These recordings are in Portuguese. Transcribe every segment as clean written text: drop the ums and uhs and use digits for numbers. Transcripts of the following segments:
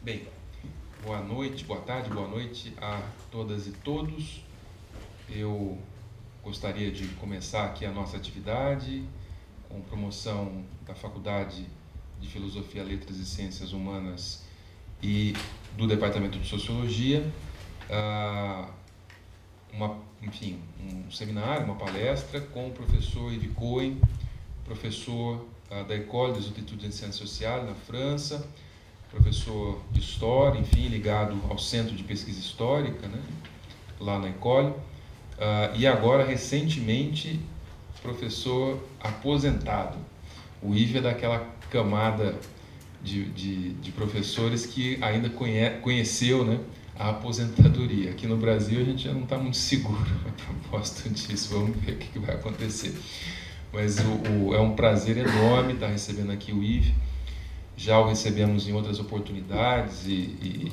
Bem, boa noite, boa tarde, boa noite a todas e todos. Eu gostaria de começar aqui a nossa atividade com promoção da Faculdade de Filosofia, Letras e Ciências Humanas e do Departamento de Sociologia, um seminário, uma palestra com o professor Yves Cohen, professor da École des Études en Sciences Sociales na França, professor de História, enfim, ligado ao Centro de Pesquisa Histórica, né, lá na École, e agora, recentemente, professor aposentado. O Yves é daquela camada de professores que ainda conheceu, né, a aposentadoria. Aqui no Brasil a gente já não está muito seguro a propósito disso, vamos ver o que vai acontecer. Mas é um prazer enorme estar recebendo aqui o Yves. Já o recebemos em outras oportunidades e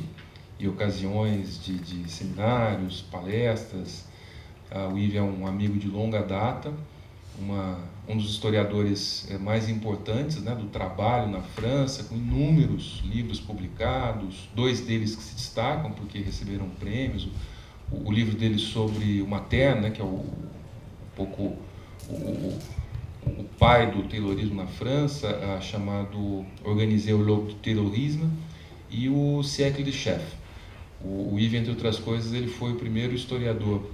ocasiões de seminários, palestras. O Yves é um amigo de longa data, um dos historiadores mais importantes, né, do trabalho na França, com inúmeros livros publicados, 2 deles que se destacam porque receberam prêmios. O livro dele sobre o Materno, né, que é o pai do Taylorismo na França, chamado Organiser l'aube du terrorisme, e o Siècle des Chefs. O Yves, entre outras coisas, ele foi o primeiro historiador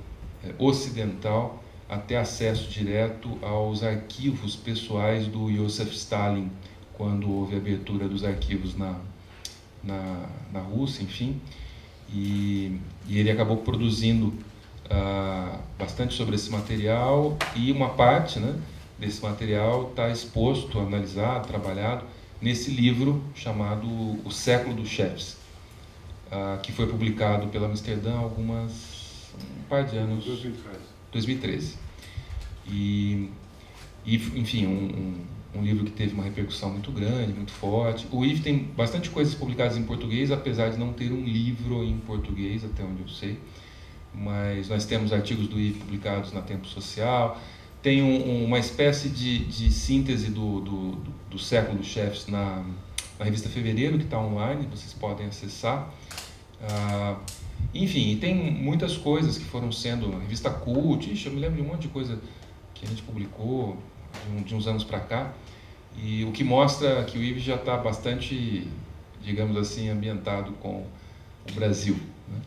ocidental a ter acesso direto aos arquivos pessoais do Joseph Stalin, quando houve a abertura dos arquivos na Rússia, enfim, e ele acabou produzindo bastante sobre esse material, e uma parte, né, desse material está exposto, analisado, trabalhado nesse livro chamado O Século dos Chefs, que foi publicado pela Amsterdã há um par de anos, 2013. E enfim, um livro que teve uma repercussão muito grande, muito forte. O Yves tem bastante coisas publicadas em português, apesar de não ter um livro em português, até onde eu sei. Mas nós temos artigos do Yves publicados na Tempo Social. Tem uma espécie de síntese do Século dos Chefs na revista Fevereiro, que está online, vocês podem acessar. Enfim, e tem muitas coisas que foram sendo, na revista Cult, eu me lembro de um monte de coisa que a gente publicou de uns anos para cá, e o que mostra que o Yves já está bastante, digamos assim, ambientado com o Brasil, né?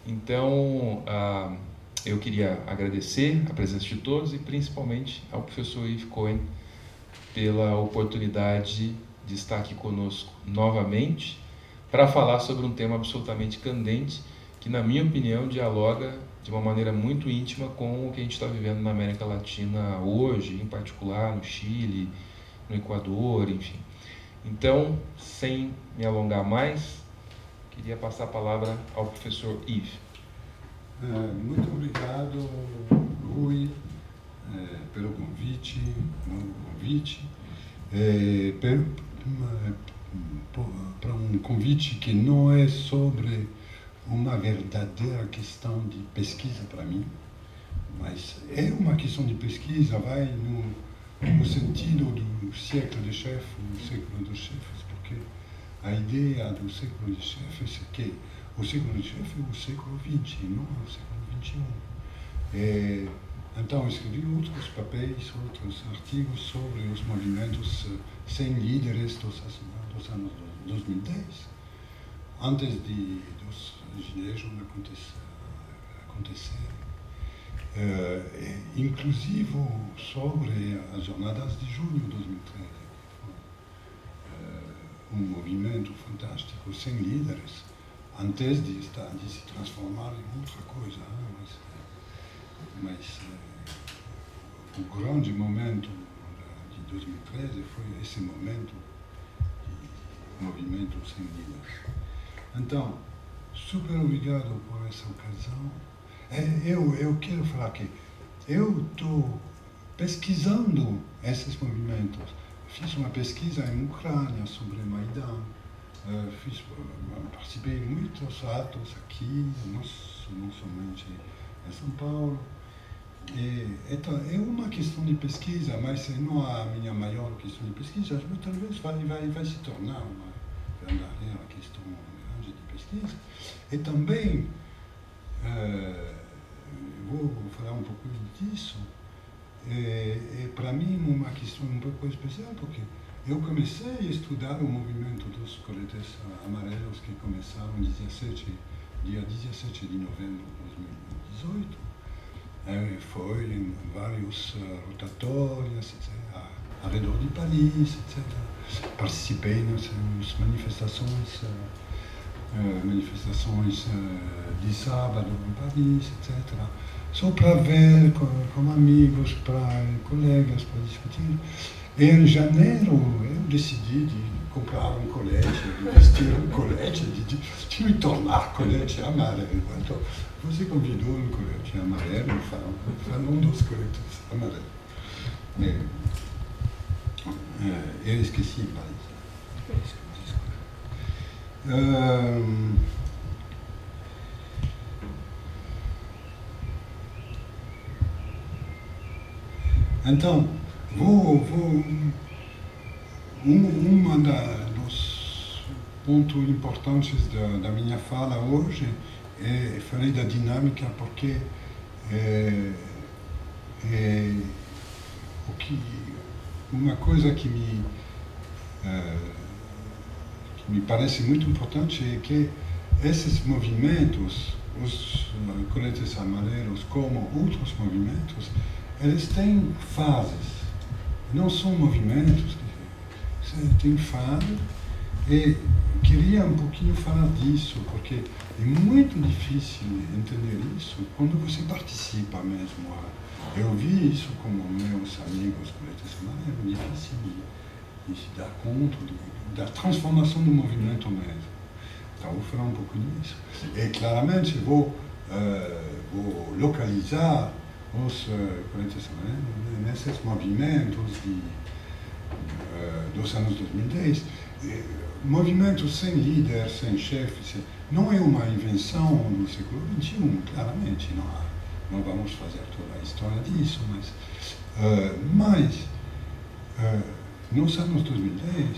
Então, eu queria agradecer a presença de todos e principalmente ao professor Yves Cohen pela oportunidade de estar aqui conosco novamente para falar sobre um tema absolutamente candente que, na minha opinião, dialoga de uma maneira muito íntima com o que a gente está vivendo na América Latina hoje, em particular no Chile, no Equador, enfim. Então, sem me alongar mais, queria passar a palavra ao professor Yves. Muito obrigado, Rui, pelo convite, para um convite que não é sobre uma verdadeira questão de pesquisa para mim, mas é uma questão de pesquisa, vai no sentido do século dos chefes, o século dos chefes, porque a ideia do século dos chefes é que o século dos chefes é o século XX, não é o século XXI. Então, eu escrevi outros papéis, outros artigos sobre os movimentos sem líderes dos anos 2010, antes dos Gilets jaunes acontecerem, inclusive sobre as jornadas de junho de 2013, que foi um movimento fantástico sem líderes, antes de se transformar em outra coisa. Mas o grande momento de 2013 foi esse momento de movimento sem líderes. Então, super obrigado por essa ocasião. Eu quero falar que eu estou pesquisando esses movimentos. Fiz uma pesquisa em Ucrânia sobre Maidan. Participei em muitos atos aqui, não somente em São Paulo. Então, é uma questão de pesquisa, mas não a minha maior questão de pesquisa, mas talvez vai se tornar uma verdadeira questão pesquisa. E também, vou falar um pouco disso, para mim uma questão um pouco especial, porque eu comecei a estudar o movimento dos coletes amarelos que começaram dia 17 de novembro de 2018. Foi em vários rotatórios, ao redor de Paris, etc. Participei nas manifestações de sábado em Paris, etc. Só para ver com amigos, colegas, para discutir. E em janeiro eu decidi de comprar um colete, de vestir um colete, de me tornar colete amarelo. Então, você convidou um colete amarelo, falando dos coletes amarelos. Eu esqueci, então, uma dos pontos importantes da minha fala hoje falei da dinâmica porque uma coisa que me parece muito importante é que esses movimentos, os coletes amarelos, como outros movimentos, eles têm fases. Não são movimentos, tem fases. E queria um pouquinho falar disso, porque é muito difícil entender isso quando você participa mesmo. Eu vi isso com meus amigos coletes amarelos, é difícil de se dar conta da transformação do movimento mesmo. Então, vou falar um pouco disso. E, claramente, vou localizar os coletes amarelos nesses movimentos dos anos 2010. Movimentos sem líder, sem chefe, não é uma invenção do século XXI, claramente. Não vamos fazer toda a história disso, mas nos anos 2010,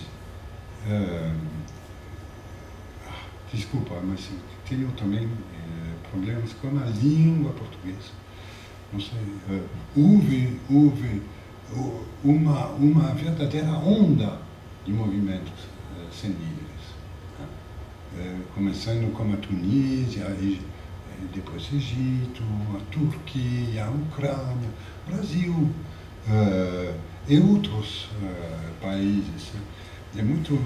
desculpa, mas tenho também problemas com a língua portuguesa. Não sei, houve uma verdadeira onda de movimentos sem líderes, começando com a Tunísia, depois Egito, a Turquia, a Ucrânia, Brasil e outros países. É muito.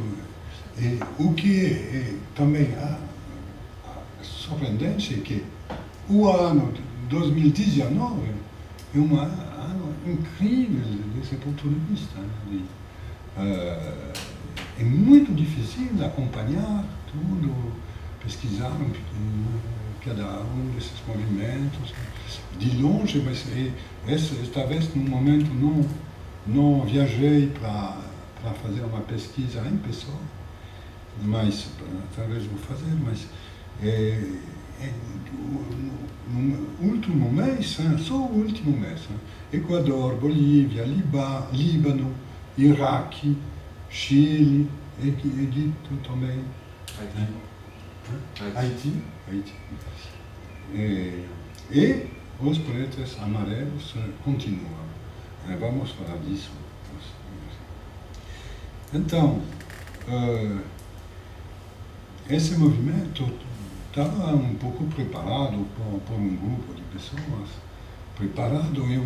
O que também surpreendente é que o ano 2019 é um ano incrível desse ponto de vista. É muito difícil acompanhar tudo, pesquisar cada um desses movimentos de longe, mas talvez no momento não viajei para fazer uma pesquisa em pessoa, mas talvez vou fazer, mas no último mês, só o último mês, Equador, Bolívia, Líbano, Iraque, Chile, Egito também, Haiti. E os coletes amarelos continuam. Vamos falar disso. Então, esse movimento estava um pouco preparado por um grupo de pessoas, preparado em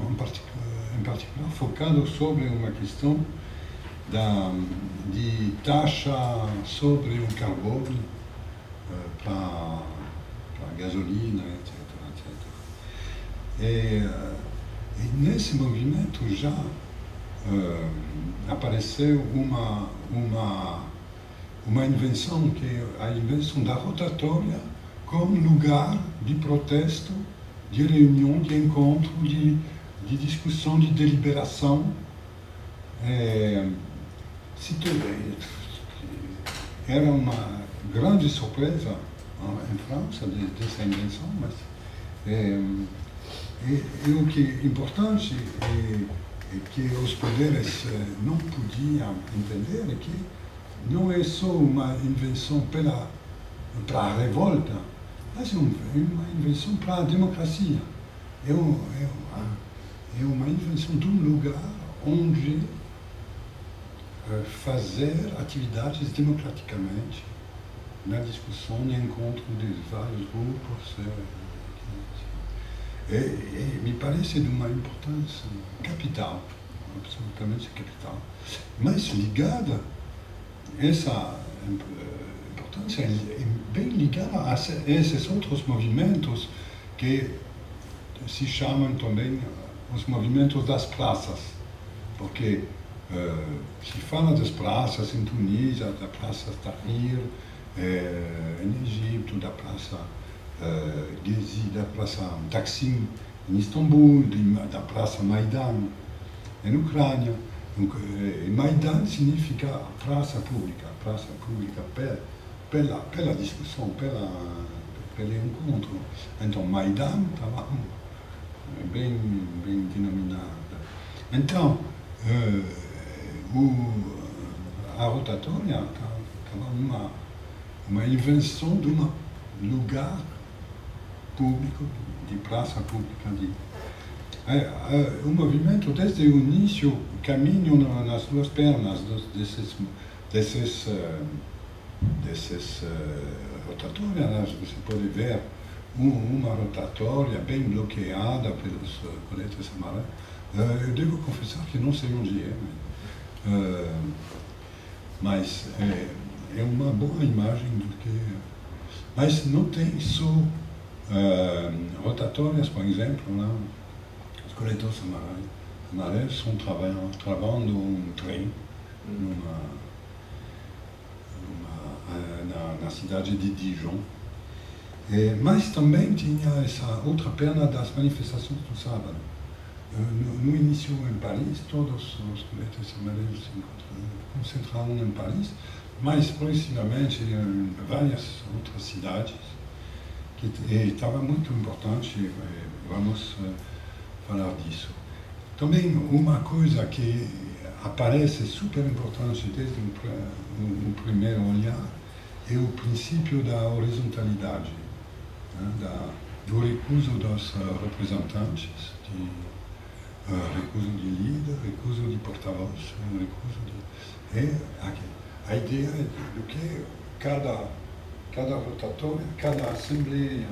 particular focado sobre uma questão de taxa sobre o carbono para gasolina, etc. E nesse movimento já apareceu uma invenção, que é a invenção da rotatória como lugar de protesto, de reunião, de encontro, de discussão, de deliberação. Era uma grande surpresa em França dessa invenção, mas o que é importante é que os poderes não podiam entender que não é só uma invenção pela para a revolta, mas é uma invenção para a democracia. É uma invenção de um lugar onde fazer atividades democraticamente na discussão e encontro de vários grupos. Me parece de uma importância capital, absolutamente capital, mas ligada, essa importância é bem ligada a esses outros movimentos que se chamam também os movimentos das praças, porque se fala das praças em Tunísia, da Praça Tahrir, em Egito, da Praça Gezi, da Praça Taksim em Istambul, da Praça Maidan em Ucrânia. Maidan significa praça pública pela discussão, pelo encontro. Então, Maidan estava bem denominada. Então, a rotatória estava uma invenção de um lugar público, de praça pública. O movimento, desde o início, caminha nas duas pernas desses rotatórias. Você pode ver uma rotatória bem bloqueada pelos coletes amarelos. Eu devo confessar que não sei onde é, mas é uma boa imagem do que... Mas não tem só rotatórias, por exemplo, lá, os coletores amarelos estão travando um trem na cidade de Dijon. Mas também tinha essa outra perna das manifestações do sábado. No início em Paris, todos os coletes amarelos se concentraram em Paris, mas progressivamente em várias outras cidades, que estava muito importante, vamos falar disso. Também uma coisa que aparece super importante desde o primeiro olhar é o princípio da horizontalidade, né, do recuso dos representantes, recuso de líder, recuso de porta-voz, recuso de... a ideia do que cada rotatória, cada assembleia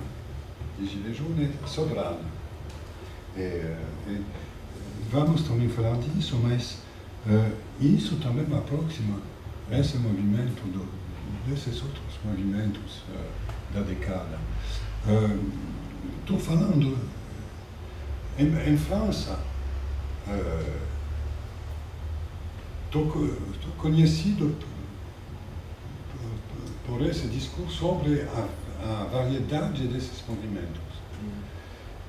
de Gilets jaunes é soberana. Vamos também falar disso, mas isso também aproxima esse movimento desses outros movimentos da década. Estou falando, em França, estou conhecido por esse discurso sobre a variedade desses movimentos.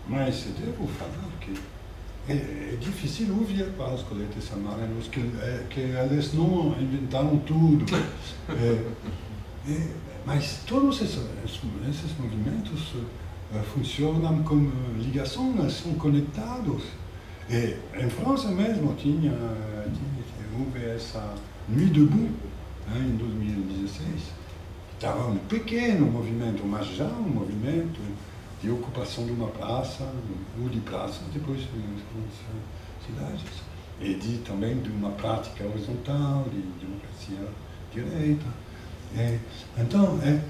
Mas devo falar que é difícil ouvir para os coletes amarelos que eles não inventaram tudo. Mas todos esses movimentos funcionam como ligações, são conectados. Em França mesmo houve essa Nuit debout, em 2016. Estava um pequeno movimento, mas já um movimento de ocupação de uma praça, ou de praças, depois nas cidades. E também de uma prática horizontal, de democracia direta. Então, é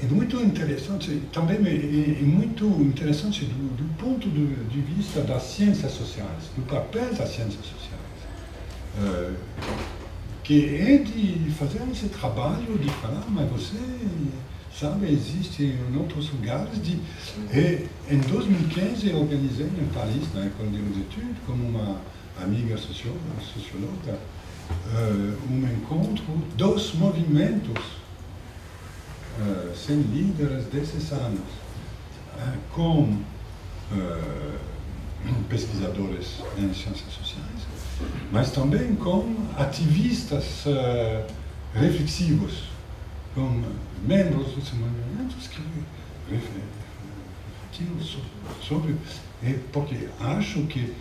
muito interessante, também é muito interessante do ponto de vista das ciências sociais, do papel das ciências sociais, que é de fazer esse trabalho de falar, mas você sabe, existe em outros lugares. Em 2015, eu organizei em Paris, na École des Études, como uma amiga socióloga, encontro dos movimentos sem líderes desses anos, com pesquisadores em ciências sociais, mas também com ativistas reflexivos, com membros dos movimentos que refletiram sobre, porque acho que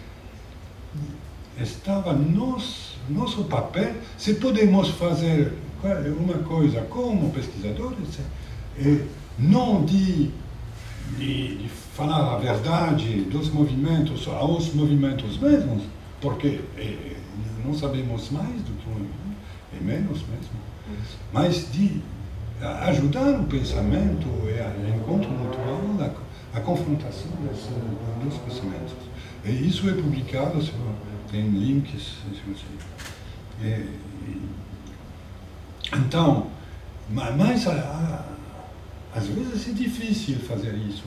estava nosso papel, se podemos fazer uma coisa como pesquisadores é não de falar a verdade dos movimentos aos movimentos mesmos, porque não sabemos mais do que menos mesmo, mas de ajudar o pensamento e o encontro natural, a confrontação dos pensamentos. E isso é publicado, tem links, então, mas às vezes é difícil fazer isso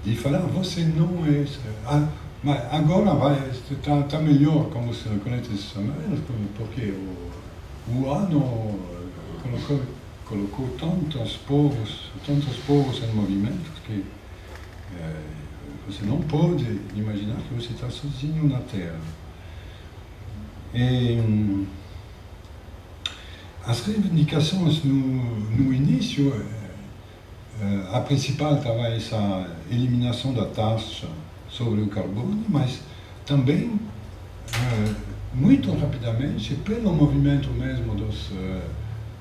de falar, você não é... mas agora está melhor com os coletes amarelos, porque o ano colocou tantos povos em movimento que você não pode imaginar que você está sozinho na Terra. As reivindicações no início, a principal estava essa eliminação da taxa sobre o carbono, mas também, muito rapidamente, pelo movimento mesmo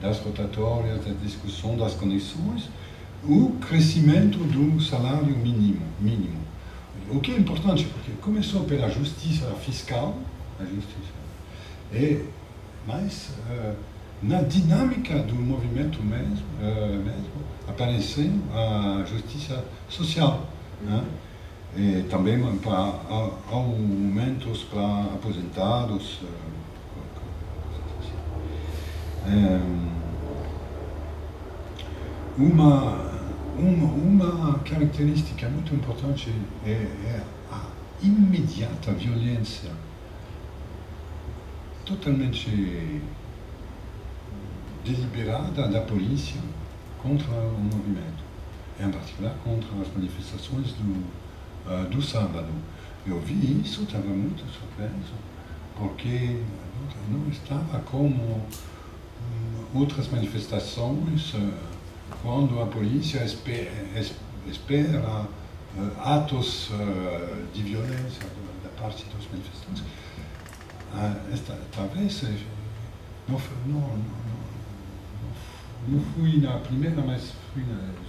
das rotatórias, da discussão das conexões, o crescimento do salário mínimo. O que é importante, porque começou pela justiça fiscal, mas na dinâmica do movimento mesmo apareceu a justiça social, né? E também para aumentos para aposentados, uma característica muito importante é a imediata violência totalmente deliberada da polícia contra o movimento, em particular contra as manifestações do sábado. Eu vi isso, estava muito surpreso, porque não estava como outras manifestações, quando a polícia espera atos de violência da parte dos manifestantes. Talvez não fui na primeira, mas fui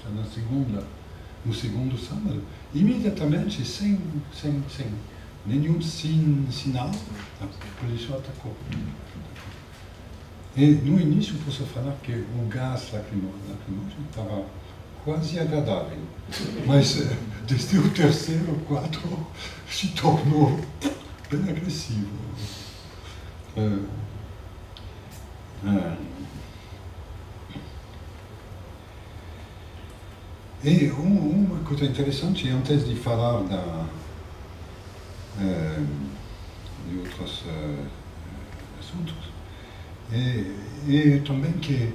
já na segunda, no segundo sábado, imediatamente, sem nenhum sinal, a polícia atacou. E no início posso falar que o gás lacrimógeno estava quase agradável, mas desde o terceiro, quarto, se tornou bem agressivo. E uma coisa interessante, antes de falar de outros assuntos, é também que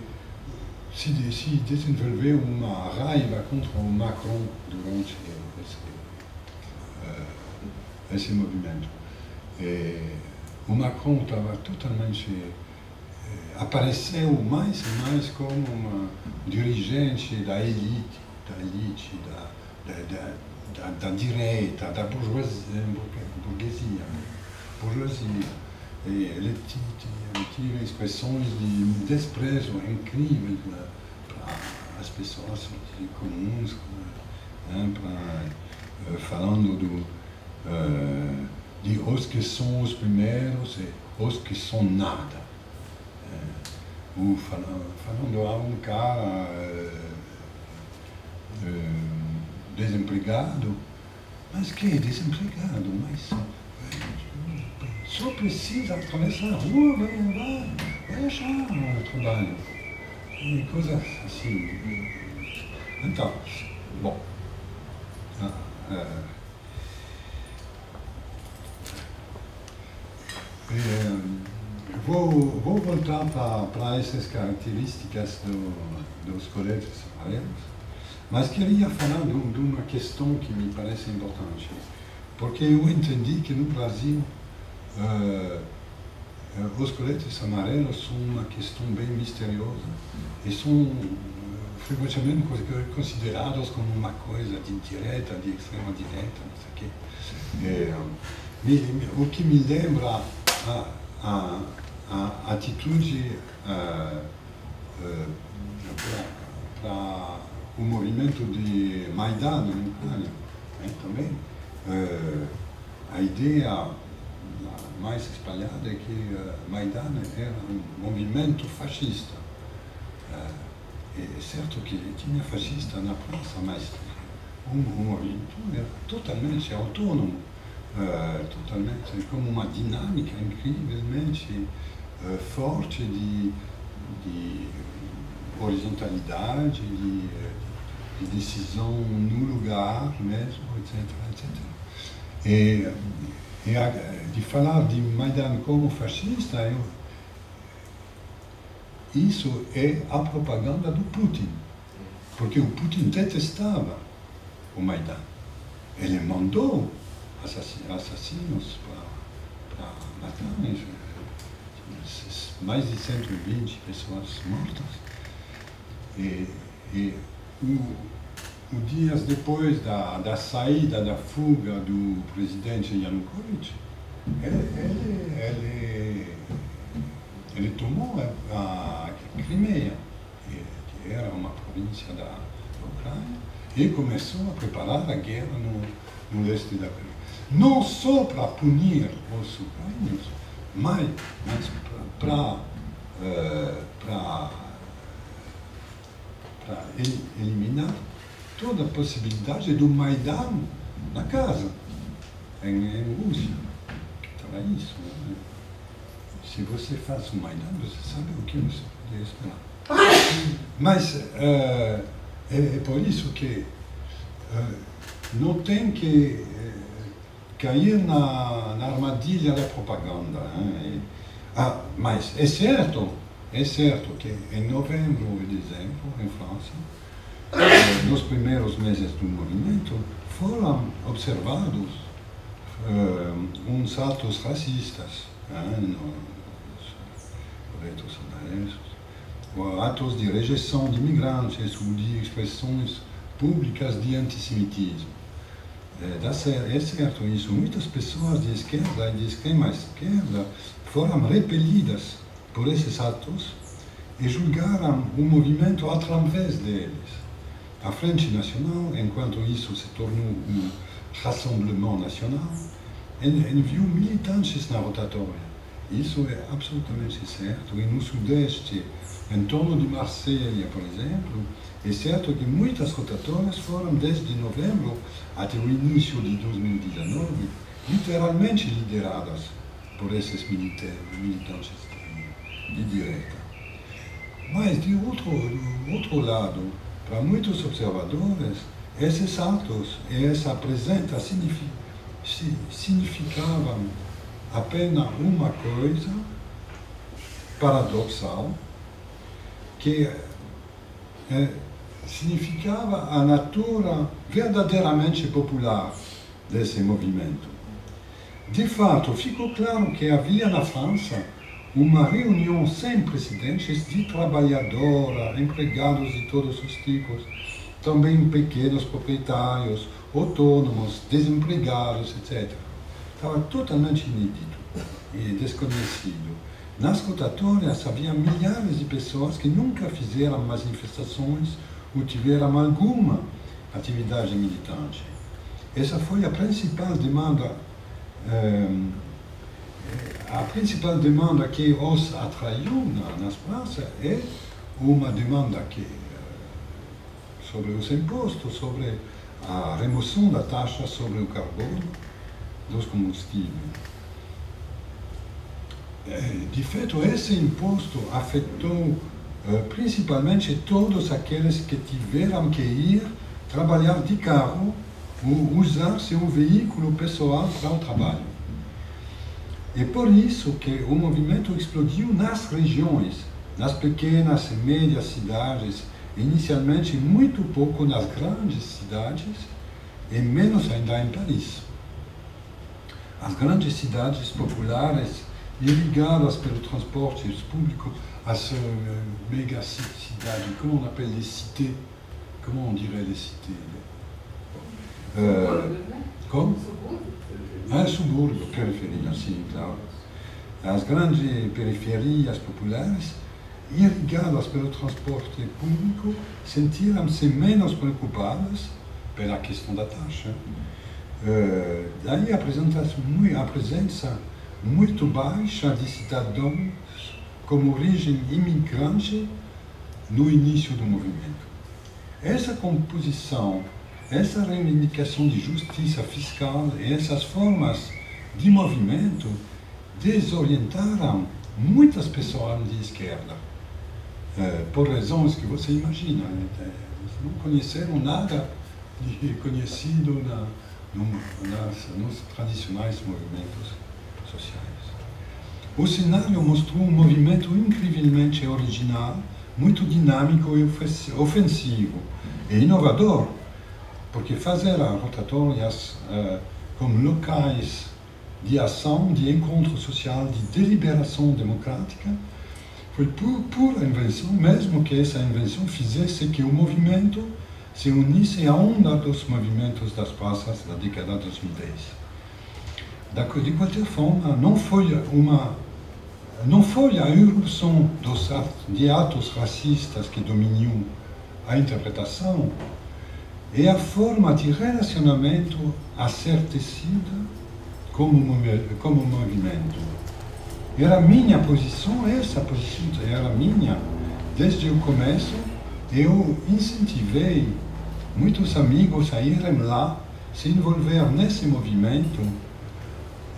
se desenvolveu uma raiva contra o Macron durante esse movimento. O Macron estava totalmente... apareceu mais e mais como uma dirigente da elite, da direita, da burguesia. E ele tinha expressões de desprezo incríveis para as pessoas comuns, falando de os que são os primeiros e os que são nada. Falando a um cara desempregado, mas que é desempregado? Mas só precisa atravessar a rua, vai achar trabalho. E coisas assim. Então, bom. Vou voltar para essas características dos coletes amarelos, mas queria falar de uma questão que me parece importante, porque eu entendi que no Brasil os coletes amarelos são uma questão bem misteriosa e são frequentemente considerados como uma coisa de direita, de extrema direita, não sei o quê. o que me lembra a atitude para o movimento de Maidan na Ucrânia, né, também. A ideia mais espalhada é que Maidan era um movimento fascista. É certo que tinha fascista na praça, mas o movimento era totalmente autônomo, totalmente como uma dinâmica incrivelmente forte de horizontalidade, de decisão no lugar mesmo, etc. E de falar de Maidan como fascista, isso é a propaganda do Putin, porque o Putin detestava o Maidan. Ele mandou assassinos para matar mais de 120 pessoas mortas. E dias depois da saída, da fuga do presidente Yanukovych, ele tomou a Crimeia, que era uma província da Ucrânia, e começou a preparar a guerra no leste da Crimeia. Não só para punir os ucranianos, mas para eliminar toda a possibilidade do Maidan na casa, em Rússia. Então é isso. Né? Se você faz o Maidan, você sabe o que você pode esperar. Mas é por isso que não tem que cair na armadilha da propaganda. Né? Mas é certo que em novembro e dezembro, em França, nos primeiros meses do movimento, foram observados uns atos racistas, nos coletos amarelos, atos de rejeição de imigrantes ou de expressões públicas de antissemitismo. É certo isso. Muitas pessoas de esquerda e de extrema esquerda foram repelidas por esses atos e julgaram o movimento através deles. A Frente Nacional, enquanto isso se tornou um Rassemblement Nacional, enviou militantes na rotatória. Isso é absolutamente certo. E no Sudeste, em torno de Marselha, por exemplo, é certo que muitas rotatórias foram, desde novembro até o início de 2019, literalmente lideradas por esses militantes de direita. Mas, de outro lado, para muitos observadores, esses atos e essa presença significavam apenas uma coisa paradoxal, que significava a natura verdadeiramente popular desse movimento. De fato, ficou claro que havia na França uma reunião sem precedentes de trabalhadores, empregados de todos os tipos, também pequenos proprietários, autônomos, desempregados, etc. Estava totalmente inédito e desconhecido. Nas rotatórias havia milhares de pessoas que nunca fizeram manifestações ou tiveram alguma atividade militante. Essa foi a principal demanda que os atraiu nas praças é uma demanda sobre os impostos, sobre a remoção da taxa sobre o carbono dos combustíveis. De fato, esse imposto afetou principalmente todos aqueles que tiveram que ir trabalhar de carro ou usar seu veículo pessoal para o trabalho. É por isso que o movimento explodiu nas regiões, nas pequenas e médias cidades, inicialmente muito pouco nas grandes cidades e menos ainda em Paris. As grandes cidades populares irrigadas pelo transporte público, as méga-cidades, como on appelle les cités? Comment on dirait les cités? Como? subúrbio, periferia, sim, claro. As grandes periferias populares, irrigadas pelo transporte público, sentiram-se menos preocupadas pela questão da taxa. Daí a presença muito baixa de cidadãos com origem imigrante no início do movimento. Essa composição, essa reivindicação de justiça fiscal, essas formas de movimento desorientaram muitas pessoas de esquerda, por razões que você imagina. Eles não conheceram nada de conhecido nos tradicionais movimentos sociais. O cenário mostrou um movimento incrivelmente original, muito dinâmico e ofensivo e inovador, porque fazer rotatórias como locais de ação, de encontro social, de deliberação democrática, foi pura invenção, mesmo que essa invenção fizesse que o movimento se unisse a um dos movimentos das praças da década de 2010. De qualquer forma, não foi a irrupção de atos racistas que dominou a interpretação, é a forma de relacionamento a ser tecida como movimento. Era minha posição, essa posição era minha desde o começo. Eu incentivei muitos amigos a irem lá, se envolver nesse movimento.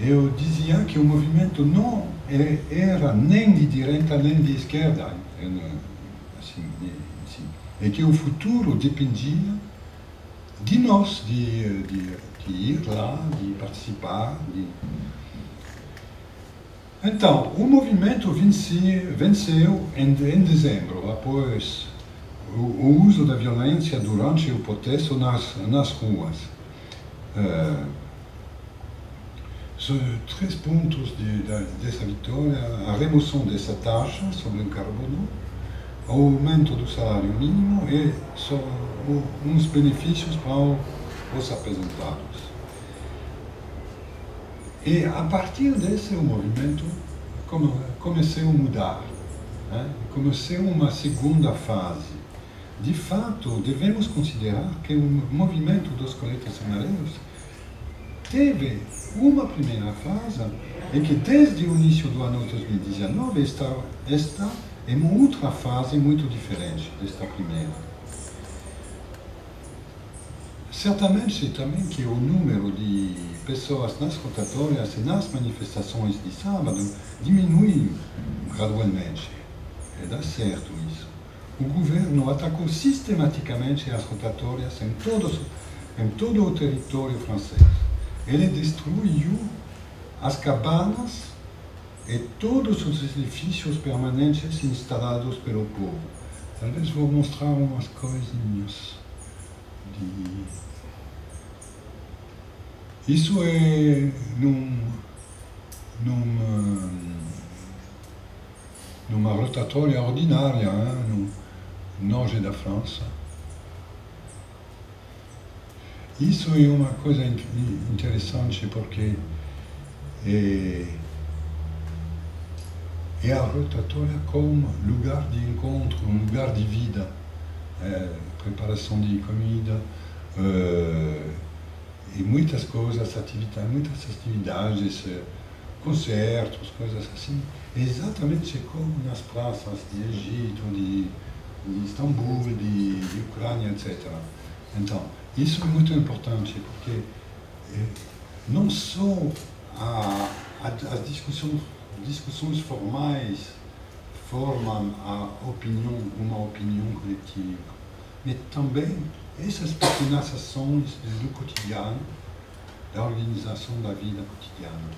Eu dizia que o movimento não era nem de direita nem de esquerda, assim, e que o futuro dependia de nós, de ir lá, de participar. Então, o movimento venceu em dezembro, após o uso da violência durante o protesto nas ruas. Três pontos dessa vitória: a remoção dessa taxa sobre o carbono, o aumento do salário mínimo e uns benefícios para os aposentados. E a partir desse o movimento começou a mudar, começou uma segunda fase. De fato, devemos considerar que o movimento dos coletes amarelos teve uma primeira fase e que desde o início do ano 2019 está em uma outra fase muito diferente desta primeira. Certamente também que o número de pessoas nas rotatórias e nas manifestações de sábado diminui gradualmente. Dá certo isso. O governo atacou sistematicamente as rotatórias em todo o território francês. Ele destruiu as cabanas e todos os edifícios permanentes instalados pelo povo. Talvez vou mostrar umas coisinhas. Isso é numa rotatória ordinária, no norte da França. Isso é uma coisa interessante porque é a rotatória como lugar de encontro, um lugar de vida, preparação de comida, e muitas coisas, muitas atividades, concertos, coisas assim, exatamente como nas praças de Egito, de Istambul, de Ucrânia, etc. Então, isso é muito importante, porque não só as discussões formais formam uma opinião coletiva, mas também essas pequenas ações do cotidiano, da organização da vida cotidiana.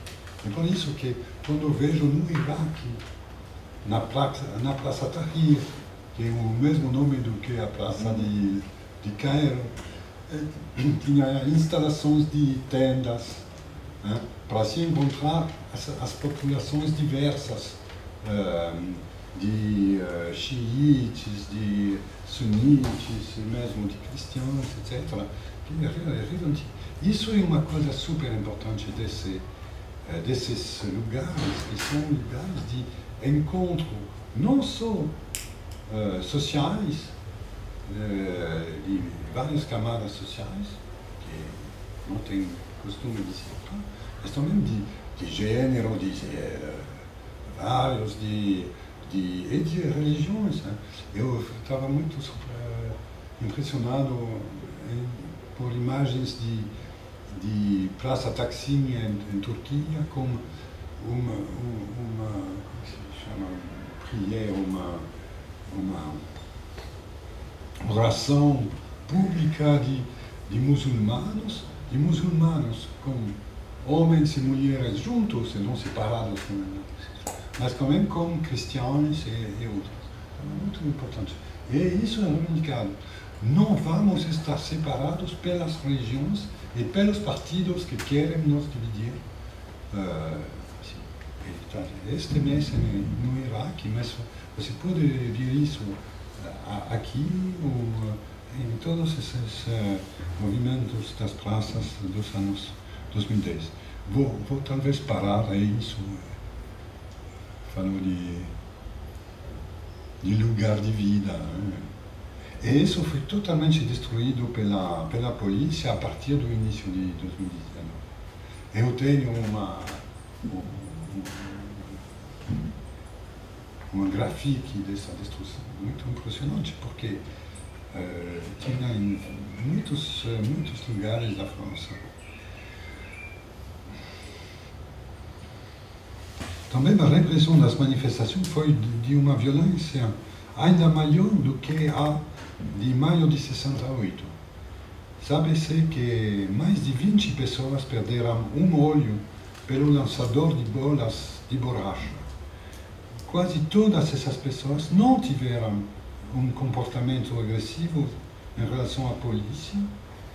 É por isso que, quando eu vejo no Iraque, na Praça Tahrir, que é o mesmo nome do que a Praça de Cairo, tinha instalações de tendas, para se encontrar as populações diversas, de xiites, de sunites, mesmo de cristãos, etc. Isso é uma coisa super importante desses lugares, que são lugares de encontro, não só sociais, de várias camadas sociais, que não tem costume de se tocar, mas também de gênero, de vários, e de religiões. Né? Eu estava muito impressionado por imagens de Praça Taksim em Turquia, com uma como se chama, prière, uma oração pública de muçulmanos com homens e mulheres juntos, e não separados, mas também com cristãos e outros. É muito importante. E isso é reivindicado. Não vamos estar separados pelas religiões e pelos partidos que querem nos dividir. Este mês no Iraque, mas você pode ver isso aqui ou em todos esses movimentos das praças dos anos 2010. Vou talvez parar aí isso, falando de lugar de vida. Né? E isso foi totalmente destruído pela polícia a partir do início de 2019. Eu tenho uma grafique dessa destruição muito impressionante, porque tinha em muitos lugares da França. Também a repressão das manifestações foi de uma violência ainda maior do que a de maio de 68. Sabe-se que mais de 20 pessoas perderam um olho pelo lançador de bolas de borracha. Quase todas essas pessoas não tiveram um comportamento agressivo em relação à polícia,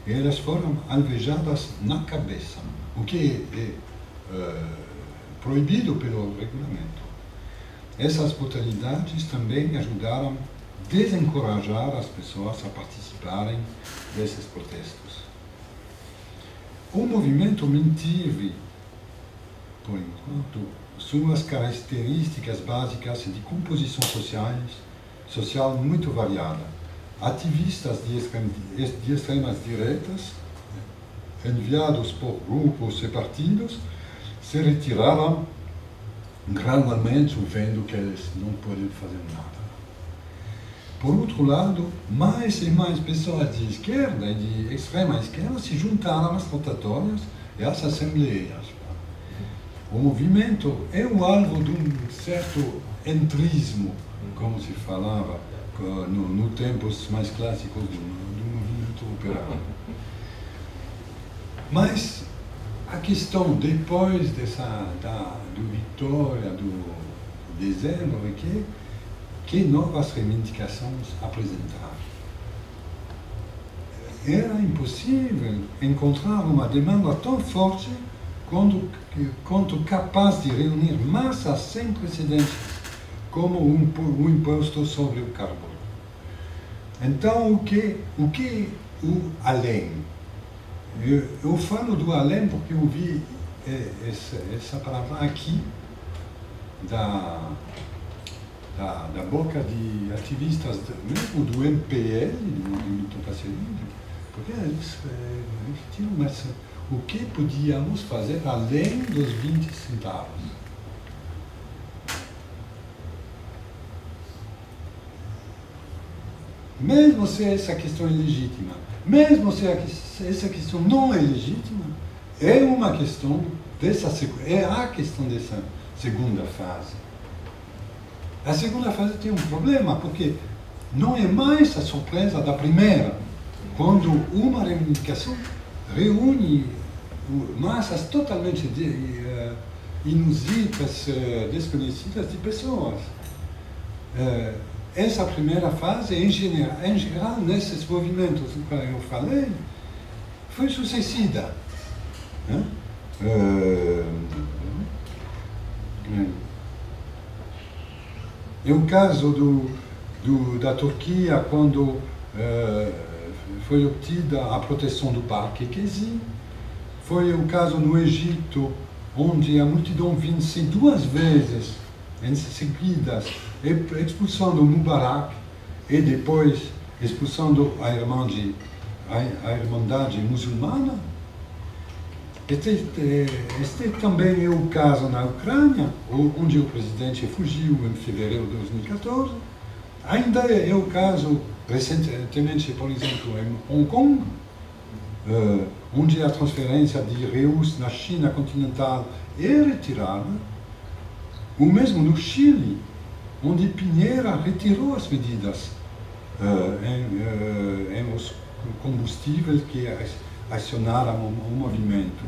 e elas foram alvejadas na cabeça, o que é proibido pelo regulamento. Essas brutalidades também ajudaram a desencorajar as pessoas a participarem desses protestos. O movimento manteve, por enquanto, suas características básicas de composição social muito variada. Ativistas de extremas direitas, enviados por grupos e partidos, se retiraram gradualmente, vendo que eles não podem fazer nada. Por outro lado, mais e mais pessoas de esquerda e de extrema esquerda se juntaram às rotatórias e às assembleias. O movimento é o alvo de um certo entrismo, como se falava no tempos mais clássicos do movimento operário. Mas a questão depois do vitória do dezembro é que novas reivindicações apresentar. Era impossível encontrar uma demanda tão forte quanto capaz de reunir massas sem precedentes, como o imposto sobre o carbono. Então, o que o além? Eu falo do além porque eu vi essa palavra aqui da boca de ativistas, mesmo do MPL, do Movimento Passe Livre, porque eles refletiram, mas o que podíamos fazer além dos 20 centavos? Mesmo se essa questão é legítima, mesmo se essa questão não é legítima, é uma questão é a questão dessa segunda fase. A segunda fase tem um problema, porque não é mais a surpresa da primeira, quando uma reivindicação reúne massas totalmente inusitas, desconhecidas de pessoas. Essa primeira fase, em geral, nesses movimentos do qual eu falei, foi sucedida. É o caso da Turquia quando foi obtida a proteção do Parque Gezi. Foi o caso no Egito, onde a multidão vence 2 vezes em seguidas, expulsando Mubarak e depois expulsando a Irmandade muçulmana. Este também é o caso na Ucrânia, onde o presidente fugiu em fevereiro de 2014. Ainda é o caso, recentemente, por exemplo, em Hong Kong, onde a transferência de reus na China continental é retirada. O mesmo no Chile, onde Piñera retirou as medidas em os combustíveis que acionaram o movimento.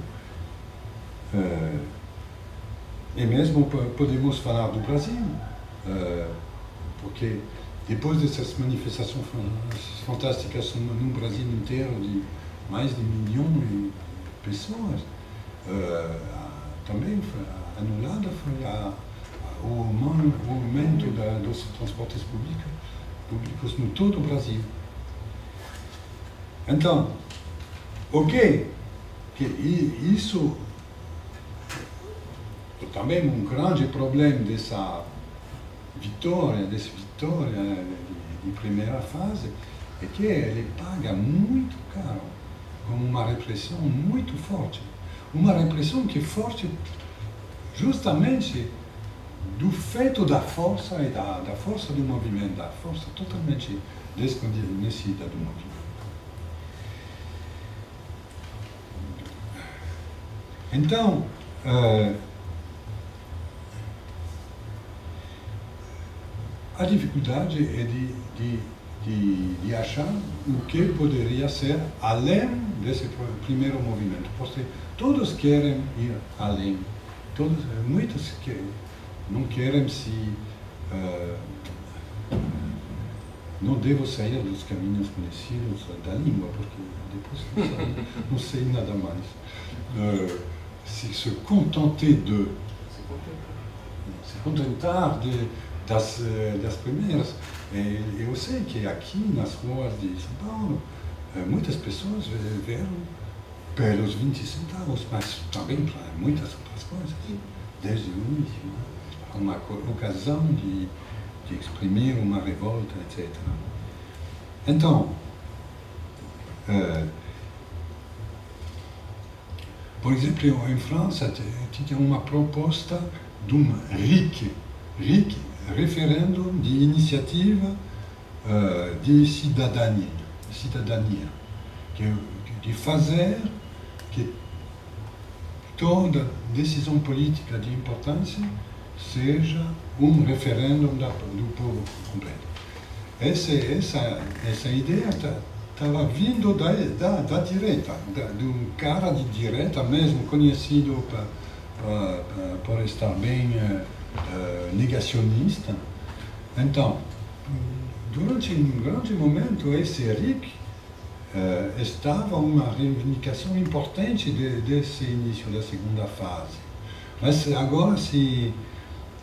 E mesmo podemos falar do Brasil, porque depois dessas manifestações fantásticas no Brasil inteiro, de mais de 1 milhão de pessoas, também foi anulada o movimento dos transportes públicos no todo o Brasil. Então, ok, que isso também um grande problema dessa vitória de primeira fase é que ele paga muito caro, com uma repressão muito forte. Uma repressão que é forte justamente do feito da força e da força do movimento, da força totalmente desconhecida do movimento. Então, a dificuldade é de achar o que poderia ser além desse primeiro movimento, porque todos querem ir além, muitos não querem não devo sair dos caminhos conhecidos da língua, porque depois não sei nada mais. Se contentar das primeiras. Eu sei que aqui nas ruas de São Paulo, muitas pessoas viveram pelos 20 centavos, mas também para muitas outras coisas, desde o início, uma ocasião de exprimir uma revolta, etc. Então, por exemplo, em França, tinha uma proposta de um RIC, referendo de iniciativa de cidadania, de fazer que toda decisão política de importância seja um referendo do povo completo. Essa ideia estava vindo da direita, de um cara de direita mesmo, conhecido por estar bem negacionista. Então, durante um grande momento, esse RIC estava uma reivindicação importante desse início da segunda fase. Mas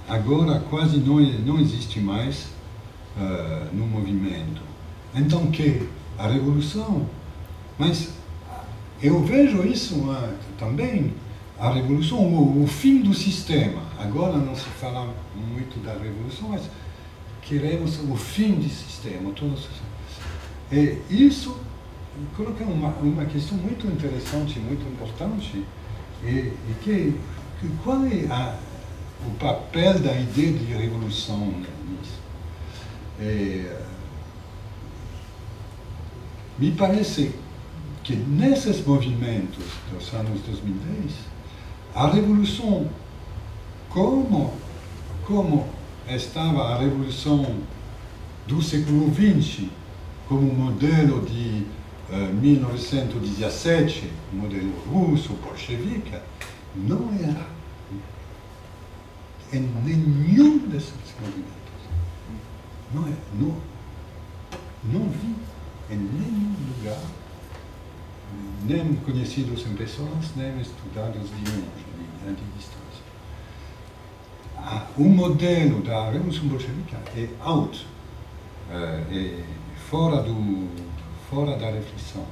agora quase não existe mais no movimento. Então, que a revolução, mas eu vejo isso também, a revolução, o fim do sistema. Agora não se fala muito da revolução, mas queremos o fim do sistema. E isso coloca uma questão muito interessante, muito importante, qual é o papel da ideia de revolução nisso? Me parece que nesses movimentos dos anos 2010, a revolução, como estava a revolução do século XX, como modelo de 1917, modelo russo, bolchevique, não era em nenhum desses movimentos. Não vi em nenhum lugar, nem conhecidos em pessoas, nem estudados de longe, de distância. O modelo da Revolução Bolchevique é out. fora da reflexão.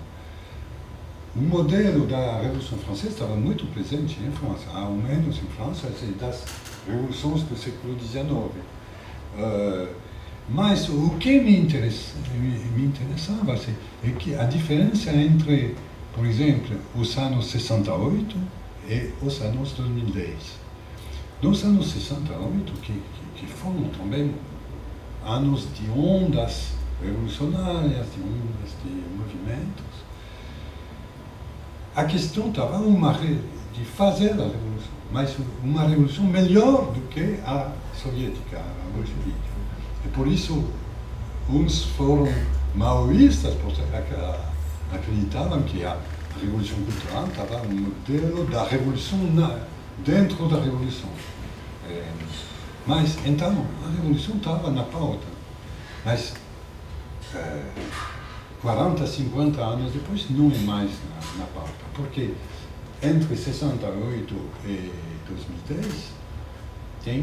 O modelo da Revolução Francesa estava muito presente em França, ao menos em França, das revoluções do século XIX. Mas o que me interessava é que a diferença entre, por exemplo, os anos 68 e os anos 2010. Nos anos 68, que foram também anos de ondas revolucionárias, de ondas de movimentos, a questão estava de fazer a revolução, mas uma revolução melhor do que a soviética, a bolchevique. E por isso, uns foram maoístas, porque acreditavam que a Revolução Cultural estava no modelo da revolução dentro da revolução. Mas, então, a revolução estava na pauta. Mas, 40, 50 anos depois, não é mais na pauta. Porque entre 68 e 2010, tem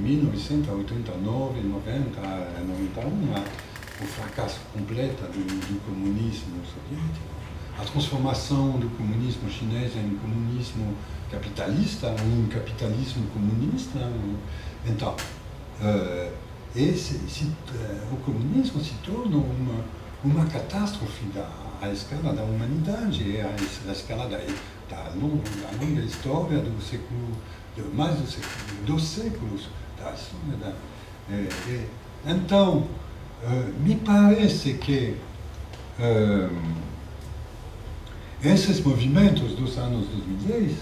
1989, 90, 91, o fracasso completo do comunismo soviético, a transformação do comunismo chinês em comunismo capitalista, um capitalismo comunista. Então, o comunismo se torna uma catástrofe à escala da humanidade, à escala da longa história do século, mais dos séculos da história. Então, me parece que esses movimentos dos anos 2010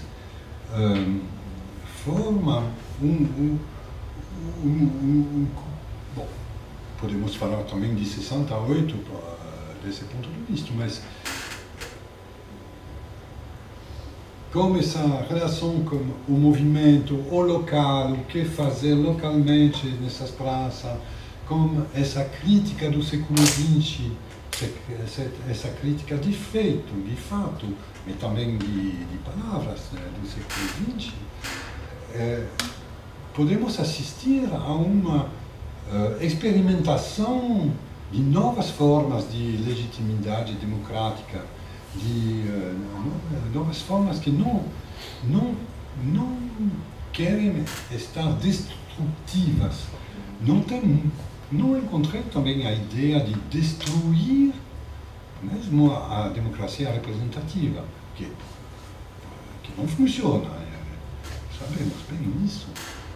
formam bom, podemos falar também de 68 desse ponto de vista, mas como essa relação com o movimento, o local, o que fazer localmente nessas praças, como essa crítica do século XX, essa crítica de feito, de fato, mas também de palavras do século XX, podemos assistir a uma experimentação de novas formas de legitimidade democrática, de novas formas que não querem estar destrutivas. Não encontrei também a ideia de destruir mesmo a democracia representativa, que não funciona, sabemos bem isso.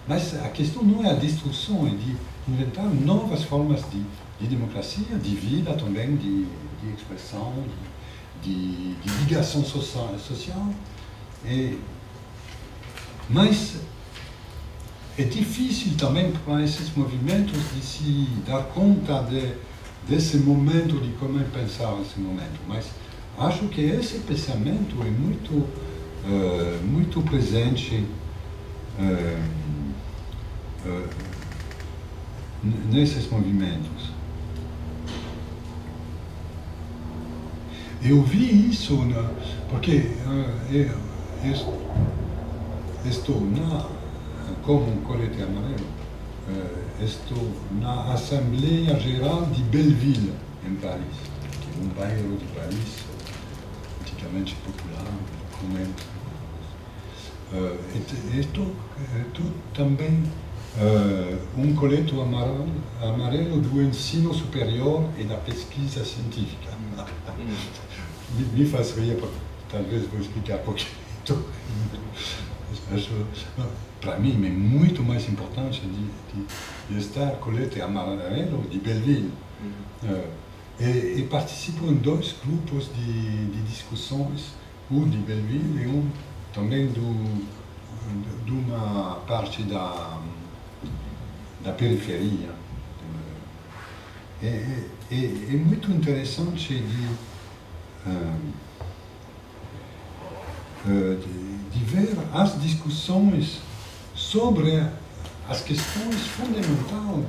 Mas a questão não é a destruição, é de inventar novas formas de democracia, de vida também, de expressão, de ligação social. Mas é difícil também para esses movimentos de se dar conta desse momento, de como pensar esse momento. Mas acho que esse pensamento é muito presente nesses movimentos. Eu vi isso porque estou como um colete amarelo, estou na Assembleia Geral de Belleville, em Paris, que é um bairro de Paris antigamente popular, comento. Estou também um colete amarelo do ensino superior e da pesquisa científica. Me faz rir, talvez vou explicar um pouquinho. Para mim é muito mais importante de estar colete amarelo de Belleville. E participo em dois grupos de discussões, um de Belleville e um também de uma parte da periferia. É muito interessante de ver as discussões sobre as questões fundamentais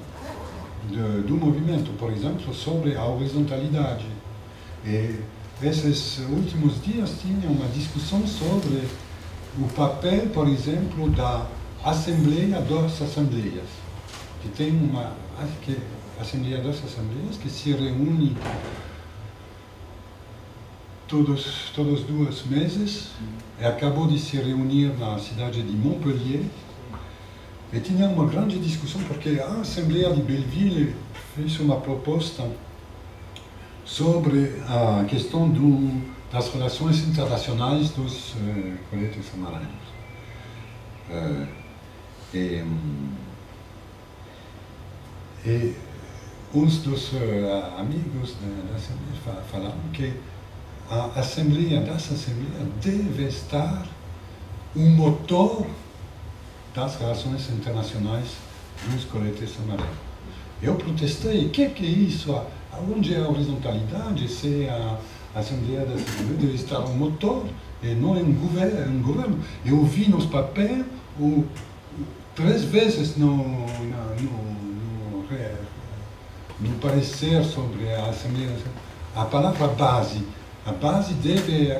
do movimento, por exemplo, sobre a horizontalidade. E esses últimos dias tinha uma discussão sobre o papel, por exemplo, da Assembleia das Assembleias, que tem Assembleia das Assembleias, que se reúne todos 2 meses, e acabou de se reunir na cidade de Montpellier, e tinha uma grande discussão, porque a Assembleia de Belleville fez uma proposta sobre a questão das relações internacionais dos coletes amarelos. E uns dos amigos da Assembleia falaram que a Assembleia das Assembleias deve estar o motor das relações internacionais dos coletes amarelos. Eu protestei, o que é isso? Onde é a horizontalidade? Se a Assembleia das Assembleias deve estar um motor e não um governo. Eu vi nos papéis 3 vezes no parecer sobre a Assembleia, a palavra base. A base deve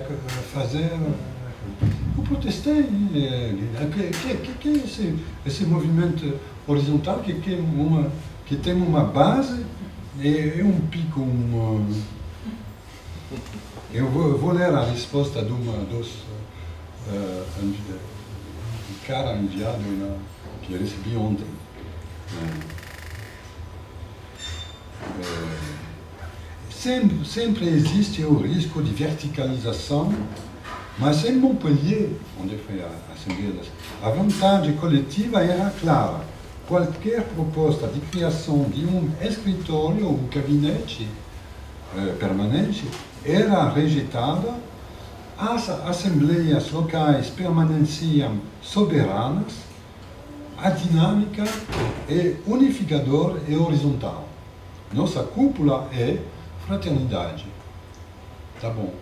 fazer. Eu protestei. Que é esse movimento horizontal que tem uma base e um pico. Eu vou ler a resposta de uma dos cara enviado que eu recebi ontem. Sempre existe o risco de verticalização, mas em Montpellier, onde foi a Assembleia, a vontade coletiva era clara. Qualquer proposta de criação de um escritório ou um gabinete permanente era rejeitada. As assembleias locais permaneciam soberanas, a dinâmica é unificadora e horizontal. Nossa cúpula é fraternidade. Tá bom.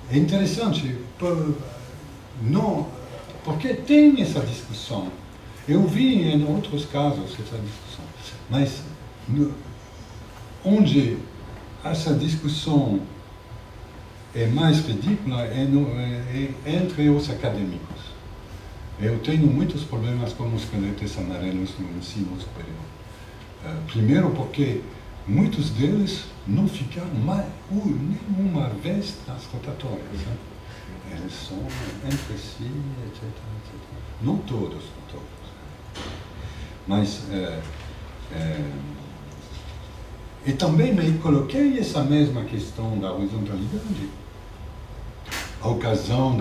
É interessante, porque tem essa discussão. Eu vi em outros casos essa discussão, mas onde essa discussão é mais ridícula é entre os acadêmicos. Eu tenho muitos problemas com os coletes amarelos no ensino superior. Primeiro porque muitos deles não ficaram nenhuma vez nas rotatórias. Eles são entre si, etc. Não todos. Mas e também me coloquei essa mesma questão da horizontalidade, a ocasião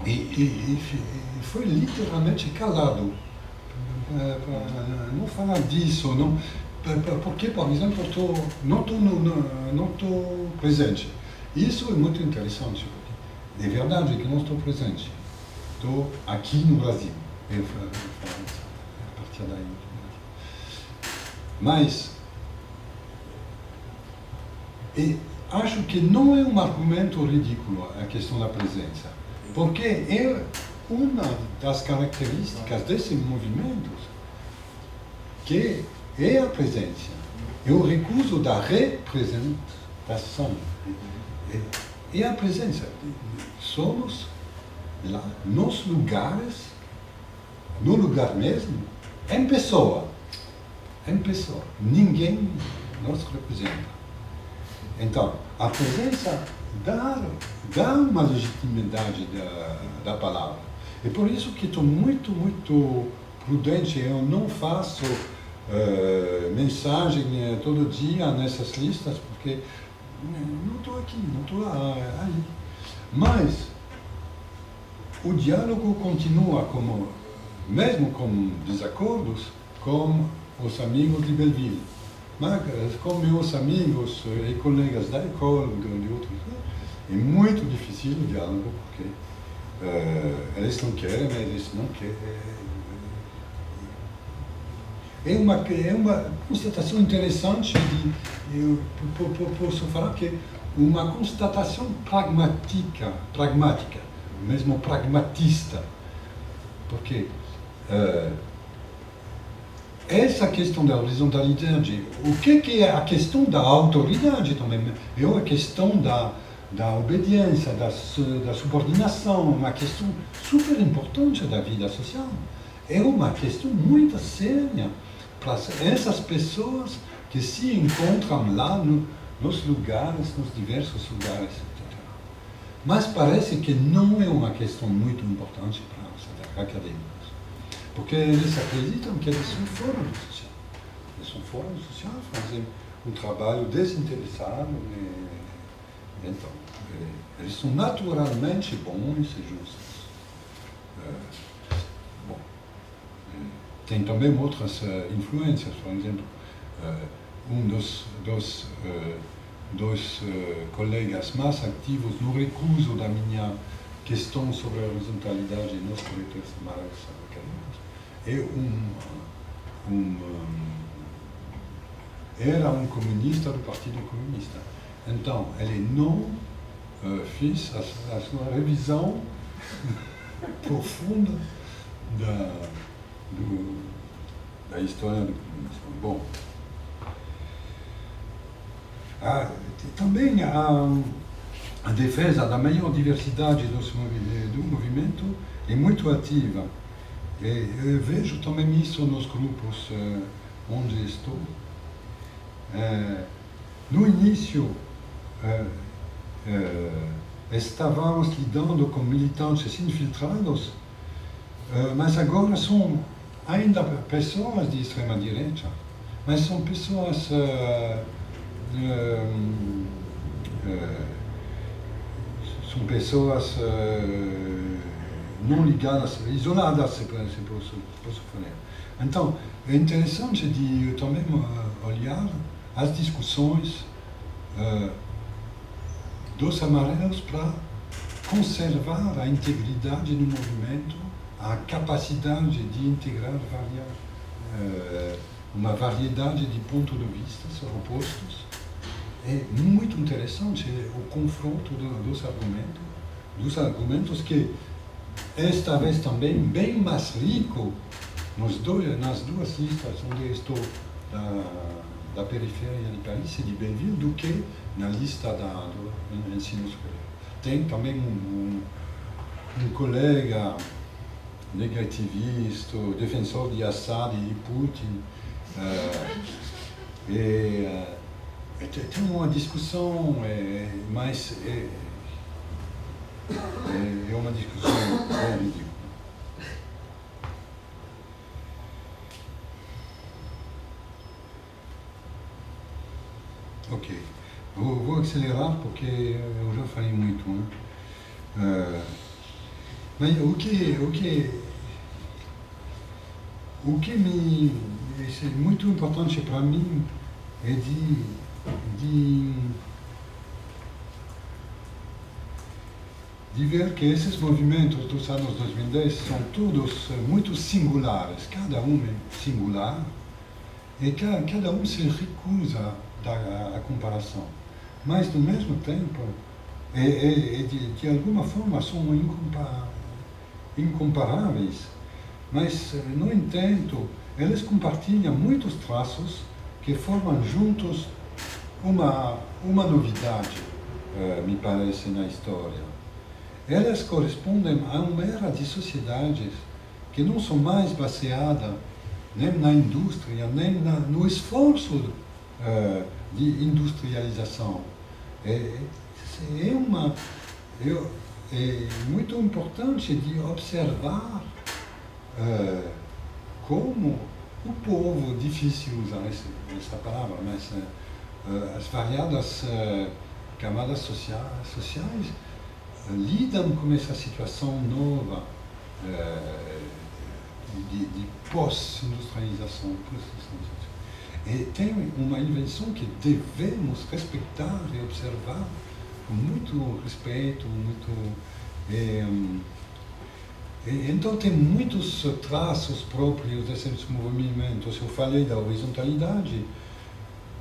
e foi literalmente calado para não falar disso, não, porque, por exemplo, não estou presente. Isso é muito interessante. É verdade que não estou presente. Estou aqui no Brasil. Eu falo a partir daí. Mas acho que não é um argumento ridículo a questão da presença, porque é uma das características desses movimentos que é a presença. É o recurso da representação. É a presença. Somos lá, nos lugares, no lugar mesmo, em pessoa. Em pessoa. Ninguém nos representa. Então, a presença dá uma legitimidade da palavra. É por isso que estou muito, muito prudente. Eu não faço mensagem todo dia nessas listas, porque não estou aqui, não estou aí. Mas o diálogo continua, mesmo com desacordos, com os amigos de Belleville. Mas com meus amigos e colegas da escola, de outros, é muito difícil o diálogo, porque eles não querem, eles não querem. É uma constatação interessante, eu posso falar que uma constatação pragmática, mesmo pragmatista, porque essa questão da horizontalidade, o que é a questão da autoridade também? É a questão da obediência, da subordinação, uma questão super importante da vida social. É uma questão muito séria para essas pessoas que se encontram lá nos lugares, nos diversos lugares, etc. Mas parece que não é uma questão muito importante para os acadêmicos, porque eles acreditam que eles são fora do social. Eles são fora do social, fazem um trabalho desinteressado, então, eles são naturalmente bons e justos. Bom, tem também outras influências, por exemplo, dos colegas mais ativos no recuso da minha questão sobre a horizontalidade nos corretores acadêmicos era um comunista do Partido Comunista. Então, ele não fez a sua revisão profunda da história do comunismo. Bom, também a defesa da maior diversidade do movimento é muito ativa. Eu vejo também isso nos grupos onde estou. No início, estávamos lidando com militantes infiltrados, mas agora são ainda pessoas de extrema-direita, mas são pessoas não ligadas, isoladas, se posso falar. Então, é interessante de também olhar as discussões dos amarelos para conservar a integridade do movimento, a capacidade de integrar uma variedade de pontos de vista opostos. É muito interessante o confronto dos argumentos que esta vez também bem mais rico nas duas listas onde estou da periferia de Paris e de Belleville do que na lista do ensino superior. Tem também um colega negativista, defensor de Assad e de Putin, tem uma discussão, mas é uma discussão bem ridícula. Ok, vou acelerar porque eu já falei muito, né? Mas o que é muito importante para mim é de ver que esses movimentos dos anos 2010 são todos muito singulares, cada um é singular, e cada um se recusa a comparação. Mas, no mesmo tempo, de alguma forma, são incomparáveis. Mas, no entanto, eles compartilham muitos traços que formam juntos uma novidade, me parece, na história. Elas correspondem a uma era de sociedades que não são mais baseadas nem na indústria, nem no esforço de industrialização. É muito importante de observar como o povo, difícil usar essa palavra, mas as variadas camadas sociais lidam com essa situação nova de pós-industrialização. E tem uma invenção que devemos respeitar e observar com muito respeito, então tem muitos traços próprios desses movimentos. Eu falei da horizontalidade,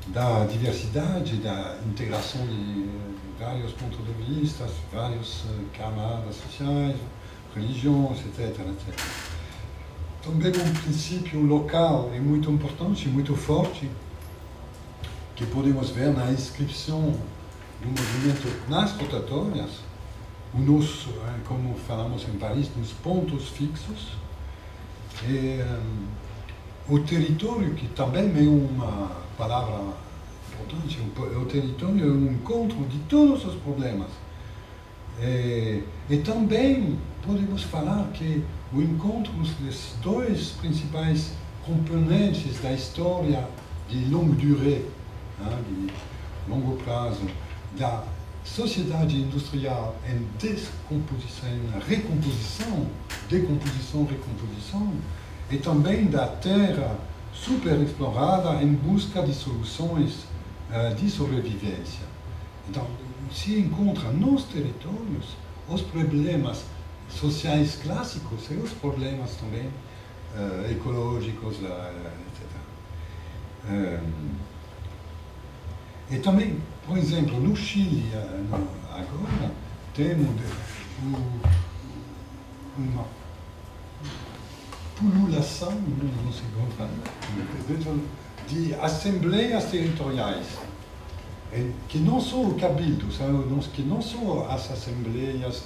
da diversidade, da integração de vários pontos de vista, várias camadas sociais, religiões, etc. Também um princípio local é muito importante, muito forte, que podemos ver na inscrição do movimento nas rotatórias, nos, como falamos em Paris, nos pontos fixos, o território, que também é uma palavra importante, o território é o encontro de todos os problemas. E também podemos falar que o encontro dos dois principais componentes da história de longue durée, de longo prazo, da sociedade industrial em descomposição, recomposição, decomposição, recomposição, e também da terra superexplorada em busca de soluções de sobrevivência. Então, se encontra nos territórios os problemas sociais clássicos e os problemas também ecológicos, etc. E também, por exemplo, no Chile, agora, temos uma pululação, não sei como falar, de assembleias territoriais, que não são o cabildo, que não são as assembleias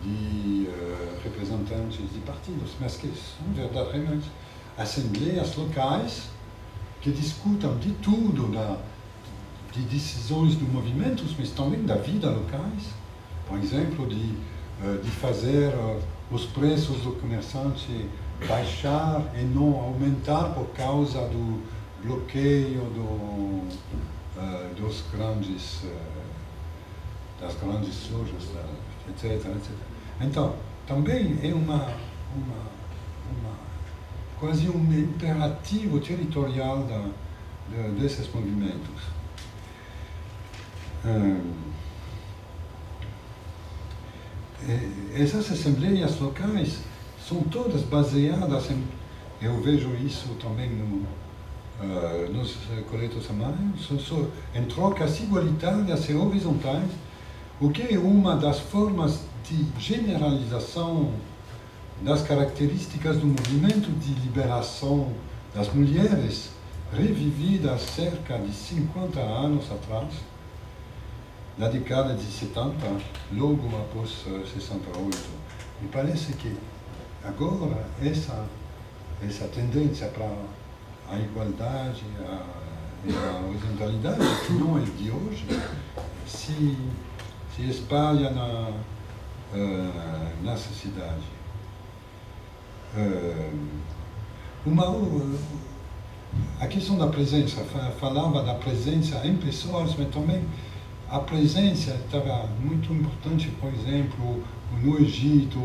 de representantes de partidos, mas que são verdadeiramente assembleias locais que discutem de tudo, de decisões dos movimentos, mas também da vida locais. Por exemplo, de fazer os preços do comerciante baixar e não aumentar por causa do bloqueio das grandes lojas, etc, etc. Então, também é quase um imperativo territorial desses movimentos. Essas assembleias locais são todas baseadas eu vejo isso também nos coletos amarelos, em trocas igualitárias e horizontais, o que é uma das formas de generalização das características do movimento de liberação das mulheres, revividas cerca de 50 anos atrás, na década de 70, logo após 68. Me parece que agora essa tendência para a igualdade e a horizontalidade, que não é de hoje, se espalha na sociedade. A questão da presença, falava da presença em pessoas, mas também a presença estava muito importante, por exemplo, no Egito,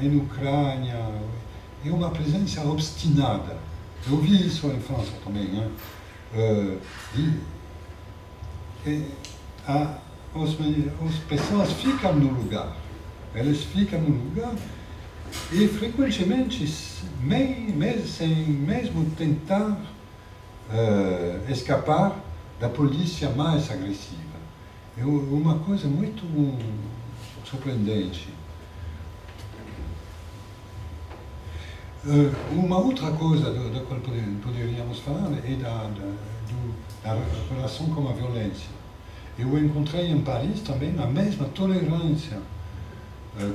em Ucrânia. É uma presença obstinada. Eu vi isso em França também, né? As pessoas ficam no lugar. Elas ficam no lugar e frequentemente, sem mesmo tentar escapar da polícia mais agressiva. É uma coisa muito surpreendente. Uma outra coisa da qual poderíamos falar é da relação com a violência. Eu encontrei em Paris também a mesma tolerância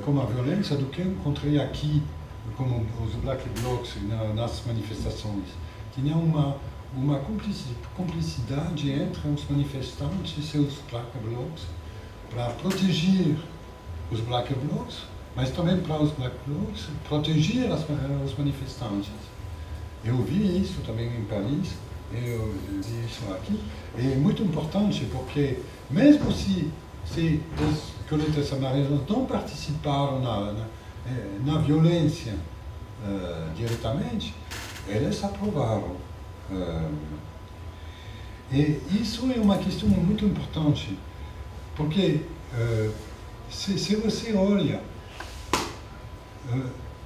com a violência do que eu encontrei aqui, como os Black Blocs nas manifestações. Tinha uma cumplicidade entre os manifestantes e os Black Blocs para proteger os Black Blocs, mas também para os Black Blocs proteger os manifestantes. Eu vi isso também em Paris, eu vi isso aqui. É muito importante porque, mesmo se os coletes amarelos não participaram na violência diretamente, eles aprovaram. E isso é uma questão muito importante, porque se você olha,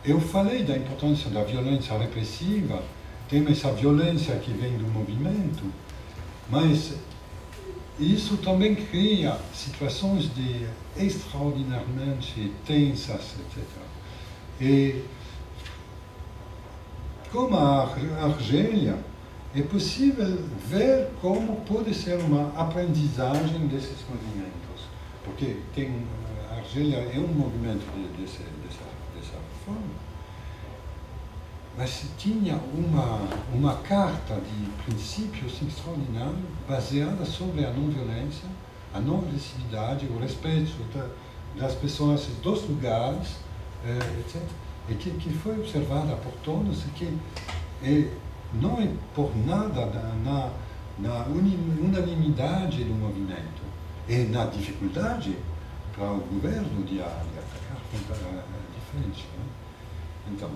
eu falei da importância da violência repressiva, tem essa violência que vem do movimento, mas isso também cria situações de extraordinariamente tensas, etc. E como a Argélia é possível ver como pode ser uma aprendizagem desses movimentos, porque a Argélia é um movimento dessa forma, mas tinha uma carta de princípios extraordinária baseada sobre a não-violência, a não-agressividade, o respeito das pessoas dos lugares, etc. E que foi observada por todos e que não é por nada na unanimidade do movimento e na dificuldade para o governo de atacar de frente. Né? Então,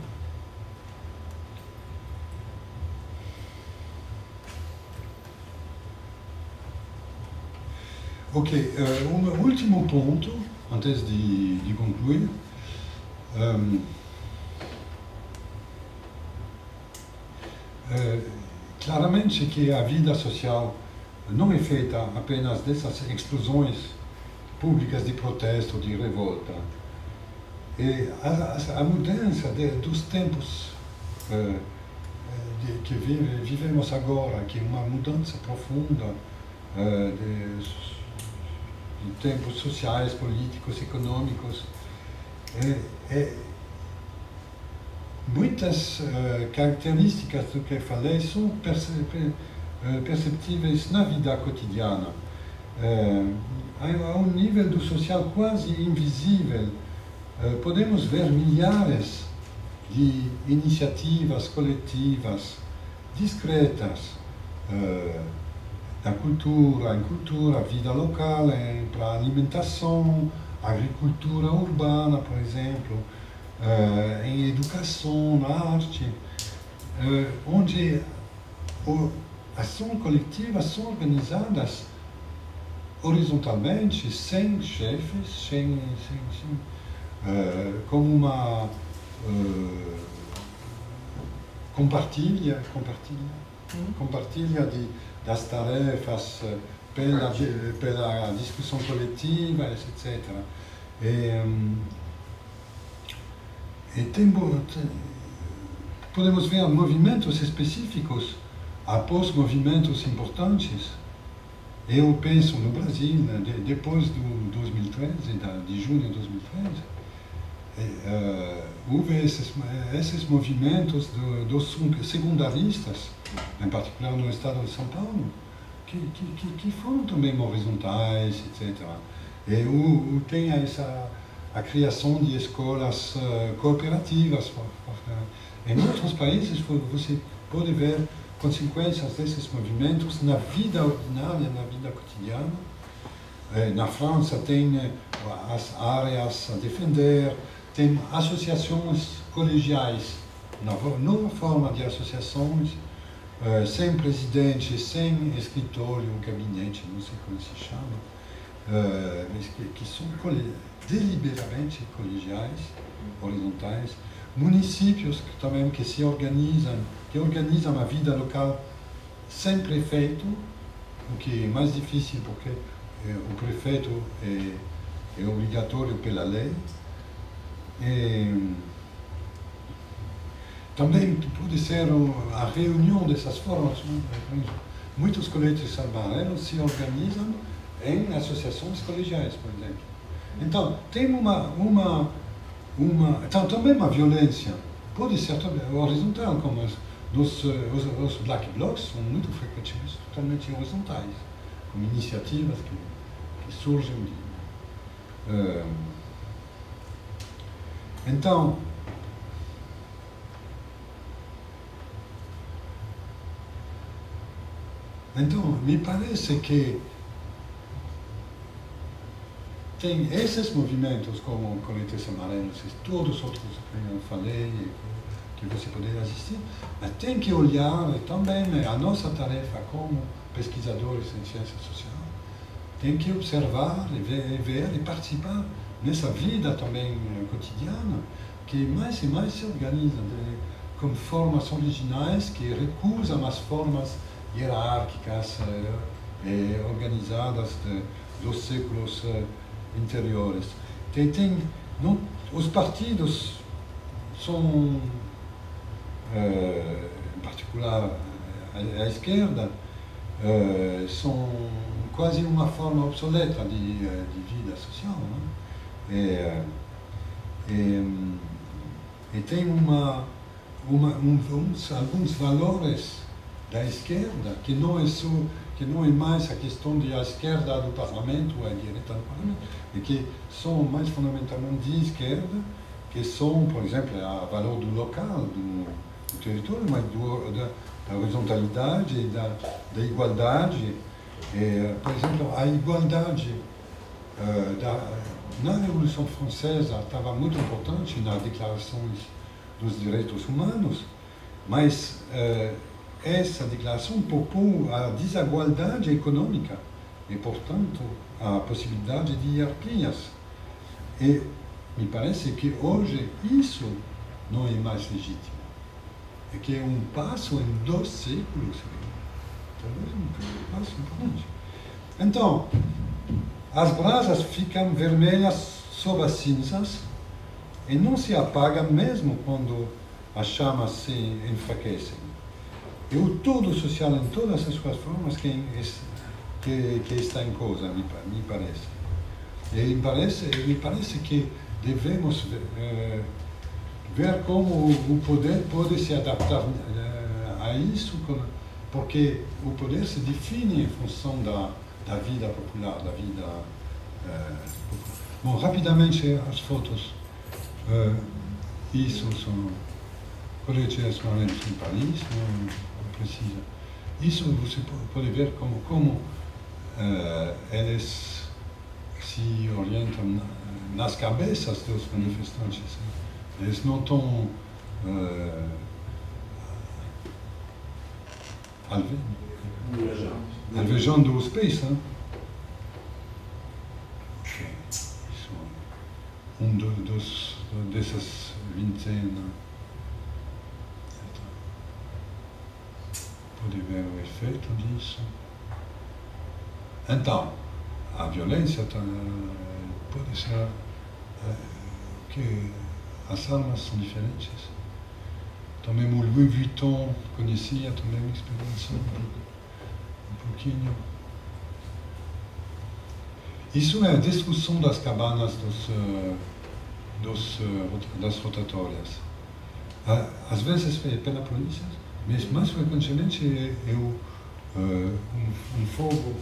ok, um último ponto, antes de concluir. Claramente que a vida social não é feita apenas dessas explosões públicas de protesto, de revolta. E a mudança dos tempos que vivemos agora, que é uma mudança profunda de tempos sociais, políticos, econômicos, muitas características do que falei são perceptíveis na vida cotidiana. A um nível do social quase invisível, podemos ver milhares de iniciativas coletivas discretas da cultura, em cultura, vida local, para alimentação, agricultura urbana, por exemplo, em educação, na arte, onde ações coletivas são organizadas horizontalmente, sem chefes, como uma compartilha das tarefas pela discussão coletiva, etc. Podemos ver movimentos específicos após movimentos importantes. Eu penso no Brasil, depois de 2013, de junho de 2013, houve esses movimentos dos segundaristas, em particular no estado de São Paulo, que foram também horizontais, etc. E tem a criação de escolas cooperativas. Em outros países você pode ver consequências desses movimentos na vida ordinária, na vida cotidiana. Na França tem as áreas a defender, tem associações colegiais, nova forma de associações, sem presidente, sem escritório, gabinete, não sei como se chama, mas que são deliberadamente colegiais, horizontais, municípios que se organizam, que organizam a vida local sem prefeito, o que é mais difícil porque o prefeito é obrigatório pela lei. Também pode ser a reunião dessas formas. Muitos colégios amarelos se organizam em associações colegiais, por exemplo. Então, tem então, também uma violência, pode ser horizontal, como os black blocs são muito frequentemente totalmente horizontais, como iniciativas que surgem. Então, me parece que tem esses movimentos como coletes amarelos e todos os outros que eu falei, que você poderia assistir, mas tem que olhar também a nossa tarefa como pesquisadores em ciência social, tem que observar e ver e participar nessa vida também cotidiana, que mais e mais se organiza com formas originais que recusam as formas hierárquicas organizadas dos séculos interiores. Os partidos são, em particular à esquerda são quase uma forma obsoleta de vida social, não? E tem alguns valores da esquerda que não é mais a questão de a esquerda do parlamento ou a direita do parlamento, e que são mais fundamentalmente de esquerda, que são, por exemplo, o valor do local, do território, mas da horizontalidade e da igualdade. Por exemplo, a igualdade na Revolução Francesa estava muito importante nas declarações dos direitos humanos, mas essa declaração propôs a desigualdade econômica e, portanto, a possibilidade de hierarquias. E me parece que hoje isso não é mais legítimo. É que é um passo em 2 séculos, talvez um passo importante. Então, as brasas ficam vermelhas sob as cinzas e não se apagam mesmo quando as chamas se enfraquecem. É o todo social em todas as suas formas que está em causa, me parece. E me parece que devemos ver como o poder pode se adaptar a isso, porque o poder se define em função da vida popular, da vida popular. Bom, rapidamente as fotos. Isso são colegios em Paris, não precisa. Isso você pode ver como eles se orientam nas cabeças dos manifestantes. Eles não estão alvejando os pés, né? Isso é dessas vintenas. Pode ver o efeito disso. Então, a violência pode ser que as armas são diferentes. Também o Louis Vuitton conhecia também uma experiência um pouquinho. Isso é a destruição das cabanas das rotatórias. Às vezes é pela polícia, mas mais frequentemente é um fogo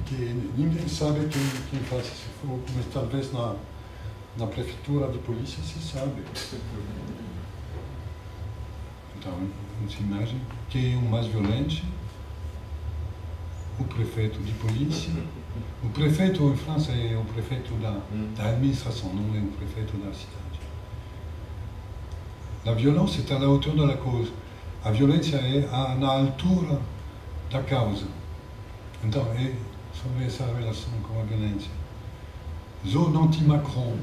que ninguém sabe quem faz esse fogo, mas talvez na prefeitura de polícia se sabe. Então, se imagina quem é o mais violento, o prefeito de polícia. O prefeito em França é o prefeito da administração, não é o prefeito da cidade. A violência está na altura da causa. A violência é na altura da causa. Então, é sobre essa relação com a violência. Zone anti-Macron.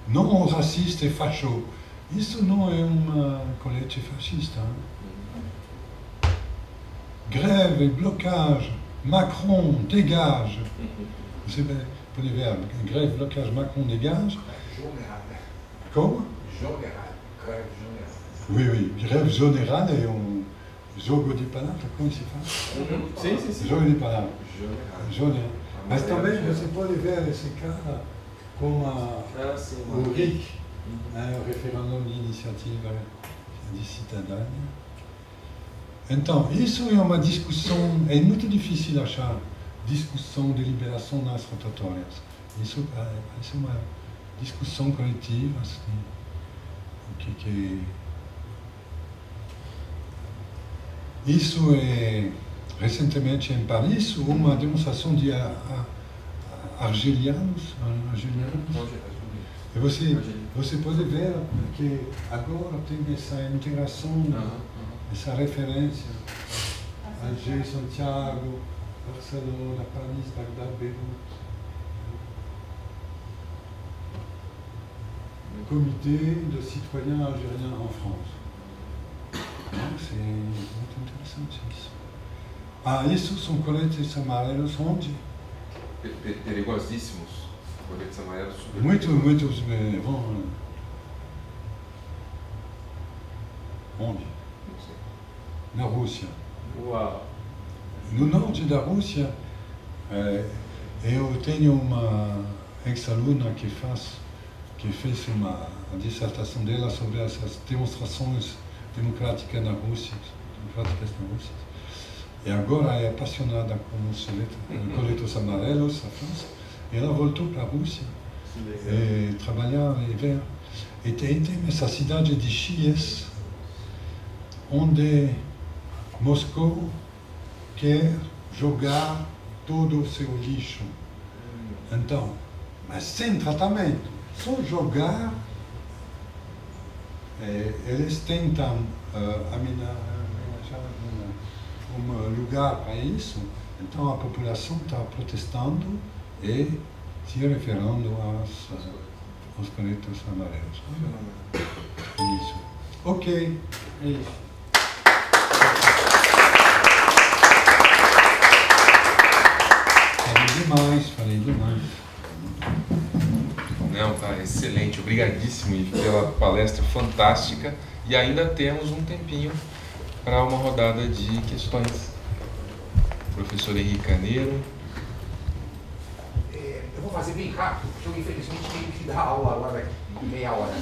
Não racista e facho. Isso não é uma colete fascista. Hein? Grève, blocage, Macron, dégage. Você pode ver, grève, blocage, Macron, dégage. Como? Oui, grève générale é jogo de palavras, como se faz? Sim. Jogo de palavras. Mas também você pode ver esse cara como o RIC, o Referendum de Iniciativa de Cidadania. Então, isso é uma discussão, é muito difícil achar discussão de liberação nas rotatórias. Isso é uma discussão coletiva, assim, Isso é, recentemente em Paris, uma demonstração de argelianos. E você pode ver que agora tem essa integração, essa referência. Alger, Santiago, Barcelona, Paris, Bagdad, Beirut. Comité de citoyens algériens en France. C'est muito interessante isso. Isso são coletes amarelos onde? Perigosíssimos. Coletes amarelos super. Muitos vão. Onde? Não sei. na Rússia. Uau! No norte da Rússia, eu tenho uma ex-aluna que fez a dissertação dela sobre essas demonstrações democráticas na Rússia, e agora é apaixonada com os coletos amarelos da França. Ela voltou para a Rússia trabalhar e ver. E tem essa cidade de Chies, onde Moscou quer jogar todo o seu lixo. Então, mas sem tratamento, só jogar. Eles tentam um lugar para isso, então a população está protestando e se referindo aos coletos amarelos. Isso. Ok, é isso. Falei demais. Não, tá excelente. Obrigadíssimo, Yves, pela palestra fantástica. E ainda temos um tempinho para uma rodada de questões. Professor Henrique Carneiro. Eu vou fazer bem rápido, porque eu infelizmente tenho que dar aula agora daqui meia hora.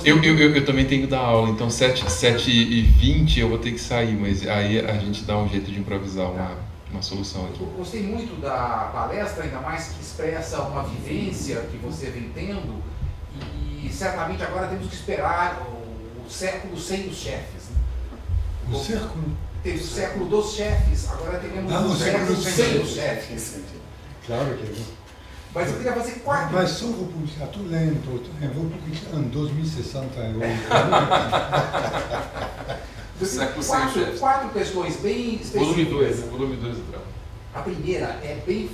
Eu também tenho que dar aula, então 7h20 eu vou ter que sair, mas aí a gente dá um jeito de improvisar uma solução aqui. Eu gostei muito da palestra, ainda mais que expressa uma vivência que você vem tendo, e certamente agora temos que esperar o século sem os chefes. O século? Teve o século dos chefes, agora teremos o século sem os chefes. Claro que é. Mas eu queria fazer 4. Mas só vou publicar, estou lento, eu vou publicar em 2060. Quatro questões bem específicas. Volume 2 do trabalho. A primeira é bem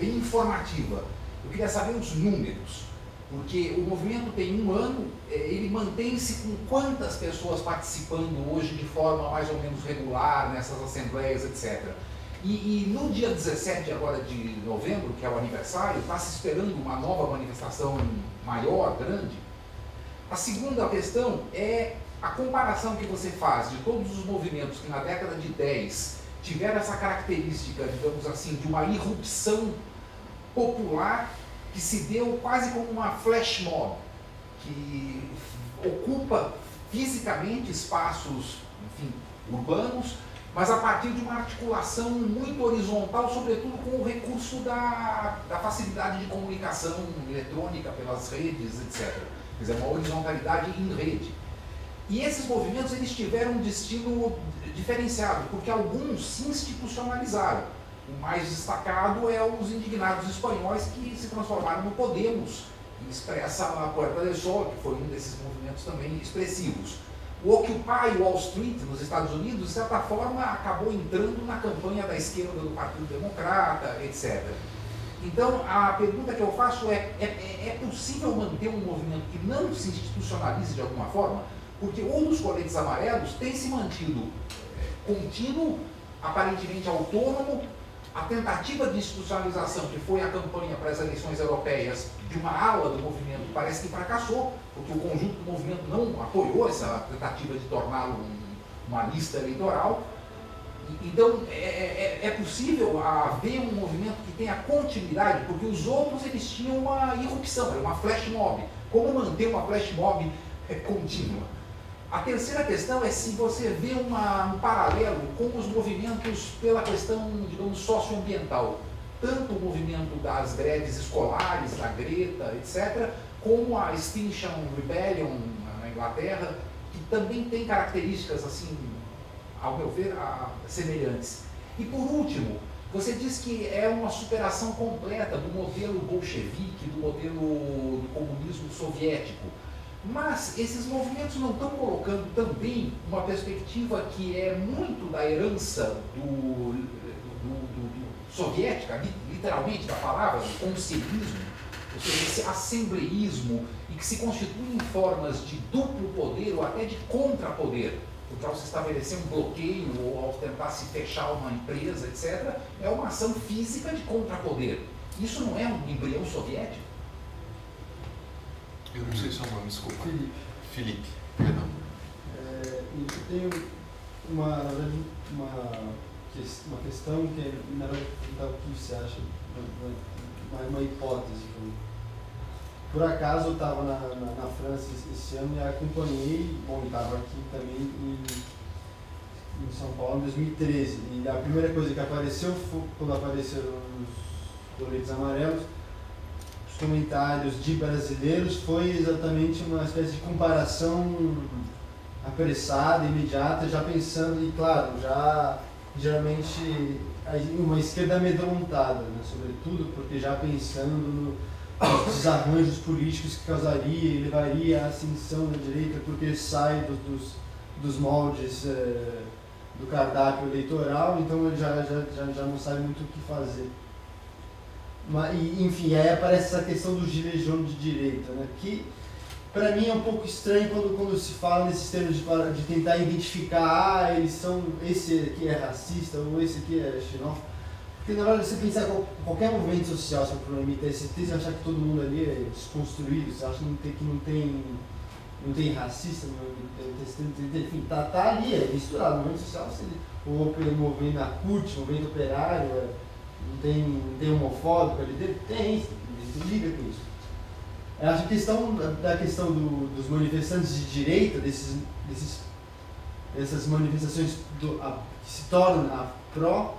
informativa. Eu queria saber os números, porque o movimento tem 1 ano, ele mantém-se com quantas pessoas participando hoje de forma mais ou menos regular nessas assembleias, etc. E no dia 17 agora de novembro, que é o aniversário, está se esperando uma nova manifestação maior, grande. A segunda questão é a comparação que você faz de todos os movimentos que na década de 10 tiveram essa característica, digamos assim, de uma irrupção popular que se deu quase como uma flash mob, que ocupa fisicamente espaços, enfim, urbanos, mas a partir de uma articulação muito horizontal, sobretudo com o recurso da facilidade de comunicação eletrônica pelas redes, etc. Quer dizer, uma horizontalidade em rede. E esses movimentos eles tiveram um destino diferenciado, porque alguns se institucionalizaram. O mais destacado é os indignados espanhóis que se transformaram no Podemos, que expressa a Puerta del Sol, que foi um desses movimentos também expressivos. O Occupy Wall Street, nos Estados Unidos, de certa forma, acabou entrando na campanha da esquerda do Partido Democrata, etc. Então, a pergunta que eu faço é possível manter um movimento que não se institucionalize de alguma forma? Porque um dos coletes amarelos tem se mantido contínuo, aparentemente autônomo. A tentativa de institucionalização, que foi a campanha para as eleições europeias de uma ala do movimento, parece que fracassou, porque o conjunto do movimento não apoiou essa tentativa de torná-lo uma lista eleitoral. Então, é possível haver um movimento que tenha continuidade, porque os outros eles tinham uma irrupção, era uma flash mob. Como manter uma flash mob contínua? A terceira questão é se você vê um paralelo com os movimentos pela questão, digamos, socioambiental. Tanto o movimento das greves escolares, da Greta, etc., como a Extinction Rebellion na Inglaterra, que também tem características, assim, ao meu ver, semelhantes. E por último, você diz que é uma superação completa do modelo bolchevique, do modelo do comunismo soviético. Mas esses movimentos não estão colocando também uma perspectiva que é muito da herança soviética, literalmente da palavra, do conselhismo, ou seja, esse assembleísmo, e que se constitui em formas de duplo poder ou até de contrapoder. Porque ao se estabelecer um bloqueio ou ao tentar se fechar uma empresa, etc., é uma ação física de contrapoder. Isso não é um embrião soviético? Eu não sei seu nome, desculpa. Felipe. Felipe, perdão. Eu tenho uma questão que, na verdade, o que você acha, uma hipótese. Por acaso eu estava na França esse ano e acompanhei, bom, estava aqui também em São Paulo em 2013. E a primeira coisa que apareceu foi quando apareceram os coletes amarelos, os comentários de brasileiros, foi exatamente uma espécie de comparação apressada, imediata, já pensando, e claro, já geralmente uma esquerda amedrontada, né, sobretudo porque já pensando nos desarranjos políticos que causaria e levaria à ascensão da direita, porque sai dos moldes do cardápio eleitoral, então ele já não sabe muito o que fazer. Mas, enfim, aí aparece essa questão do gilet jaune de direita, né, que para mim é um pouco estranho quando se fala nesses termos de tentar identificar, eles são, esse aqui é racista ou esse aqui é xenófobo. Porque na verdade, você pensar qualquer movimento social, se o problema é TST, você achar que todo mundo ali é desconstruído, você acha que não tem racista, enfim, tá ali, é misturado. O movimento social, o movimento da CUT, o movimento operário, não tem homofóbico ali dentro? Tem, você lida com isso. Eu acho que a questão dos manifestantes de direita, dessas manifestações que se tornam a pró,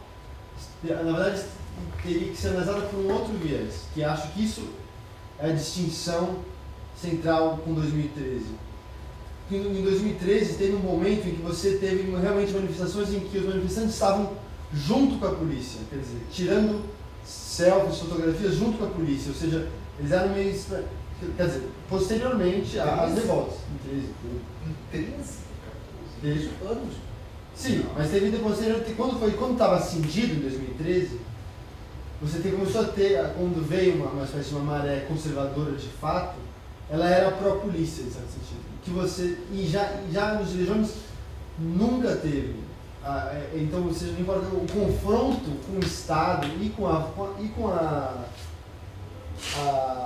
na verdade teria que ser analisada por um outro viés, que acho que isso é a distinção central com 2013. Em 2013 teve um momento em que você teve realmente manifestações em que os manifestantes estavam junto com a polícia, quer dizer, tirando selfies, fotografias junto com a polícia, ou seja, eles eram meio... Quer dizer, posteriormente às revoltas. Em 13 anos. Sim, mas teve posteriormente, quando estava cindido em 2013, você começou a ter, quando veio uma espécie de uma maré conservadora de fato, ela era pró-polícia, em certo sentido. E já nos legiões nunca teve. Então, ou seja, não importa, o confronto com o Estado e com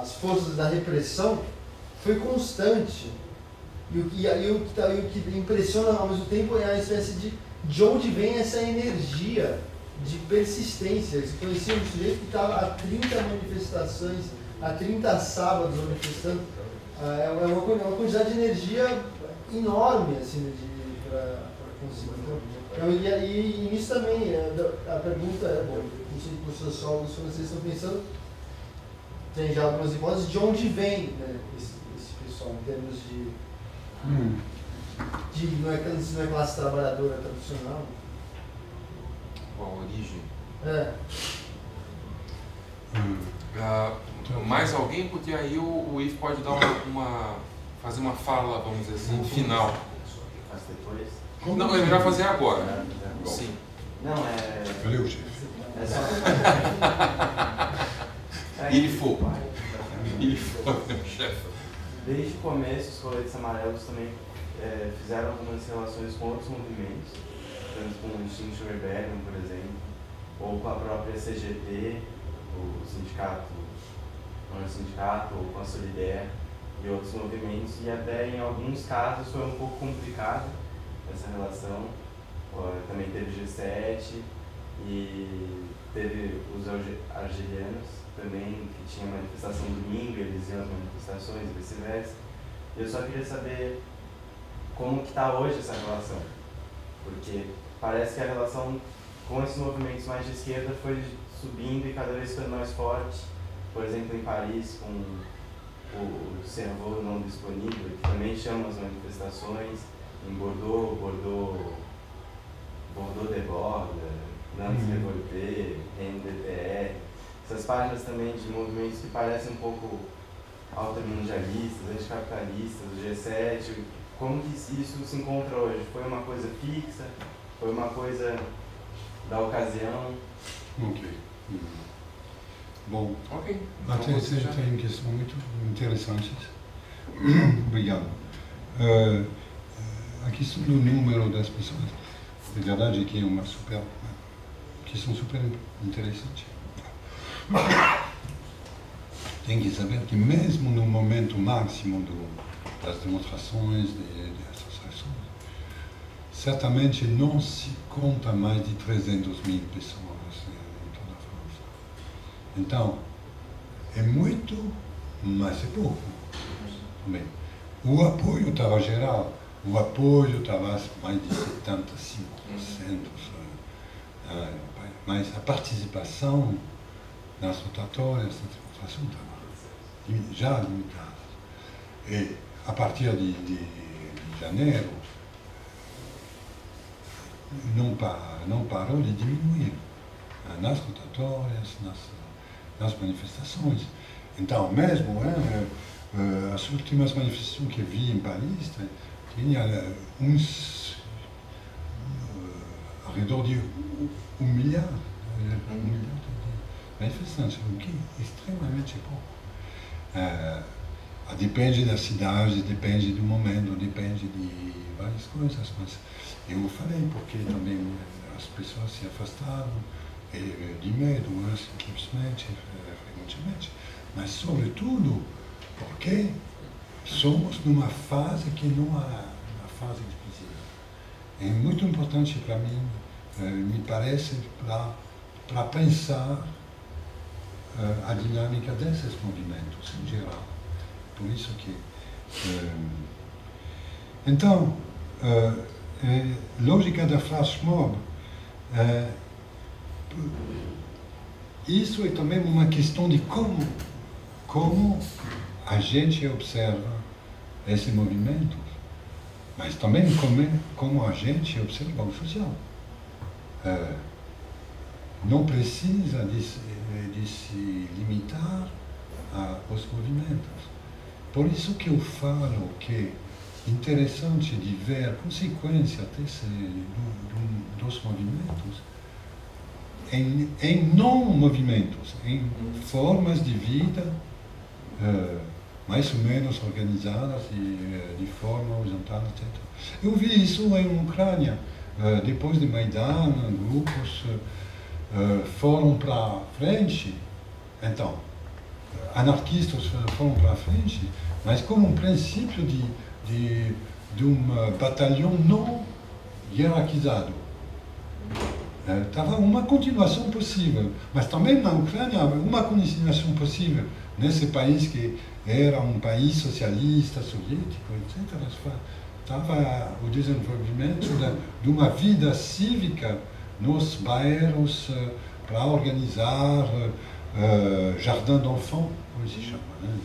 as forças da repressão foi constante. E o que impressiona ao mesmo tempo é a espécie de onde vem essa energia de persistência. Eles conheciam um sujeito que estava há 30 manifestações, há 30 sábados manifestando. É uma quantidade de energia enorme assim, para conseguir. Então, e nisso também, a pergunta é, bom, não sei se os sociólogos franceses estão pensando, tem já algumas hipóteses de onde vem, né, esse pessoal, em termos de não é classe trabalhadora tradicional. Qual a origem? Mais alguém? Porque aí o Yves pode dar fazer uma fala, vamos dizer assim, final. Faz depois? Não, é melhor fazer agora. Sim. Não, Cadê o chefe? É só... Ele foi. Ele foi, meu chefe. Desde o começo, os coletes amarelos também fizeram algumas relações com outros movimentos, tanto com o Extinction Rebellion, por exemplo, ou com a própria CGT, o sindicato, ou com a Solidaire e outros movimentos, e até em alguns casos foi um pouco complicado essa relação. Também teve o G7 e teve os argelianos também, que tinha manifestação domingo, eles iam às manifestações e vice-versa. Eu só queria saber como que está hoje essa relação, porque parece que a relação com esses movimentos mais de esquerda foi subindo e cada vez ficando mais forte. Por exemplo, em Paris, com o Cerveau não disponível, que também chama as manifestações, em Bordeaux Déborde, Nantes Révolté, NDPR, essas páginas também de movimentos que parecem um pouco automundialistas, anticapitalistas, do G7, como que isso se encontra hoje? Foi uma coisa fixa? Foi uma coisa da ocasião? Ok. Bom, Então, tem questões muito interessantes. Obrigado. A questão do número das pessoas, é verdade que é uma questão super interessante. Tem que saber que mesmo no momento máximo das demonstrações, das associações, certamente não se conta mais de 300.000 pessoas em toda a França. Então, é muito, mas é pouco. Bem, o apoio estava geral, o apoio estava mais de 75%, mas a participação nas rotatórias, na votação estava já limitada. E a partir de janeiro, não parou de diminuir nas rotatórias, nas manifestações. Então, mesmo as últimas manifestações que vi em Paris, tinha ao redor de 1 milhar de manifestantes, o que é extremamente pouco. Depende da cidade, depende do momento, depende de várias coisas, mas eu falei porque também as pessoas se afastaram de medo, simplesmente, frequentemente, mas sobretudo porque somos numa fase que não é uma fase explosiva. É muito importante para mim, me parece, para pensar a dinâmica desses movimentos em geral. Por isso que... Então, lógica da flash mob, isso é também uma questão de como a gente observa esse movimento, mas também como a gente observa o social. Não precisa de se limitar aos movimentos. Por isso que eu falo que é interessante de ver a consequência dos movimentos em não-movimentos, em formas de vida mais ou menos organizadas de forma horizontal, etc. Eu vi isso em Ucrânia. Depois de Maidan, grupos foram para frente. Então, anarquistas foram para frente, mas como um princípio de um batalhão não hierarquizado. Estava uma continuação possível, mas também na Ucrânia uma continuação possível nesse país que era um país socialista, soviético, etc. Estava o desenvolvimento de uma vida cívica nos bairros para organizar jardim d'enfants, como se chama, né?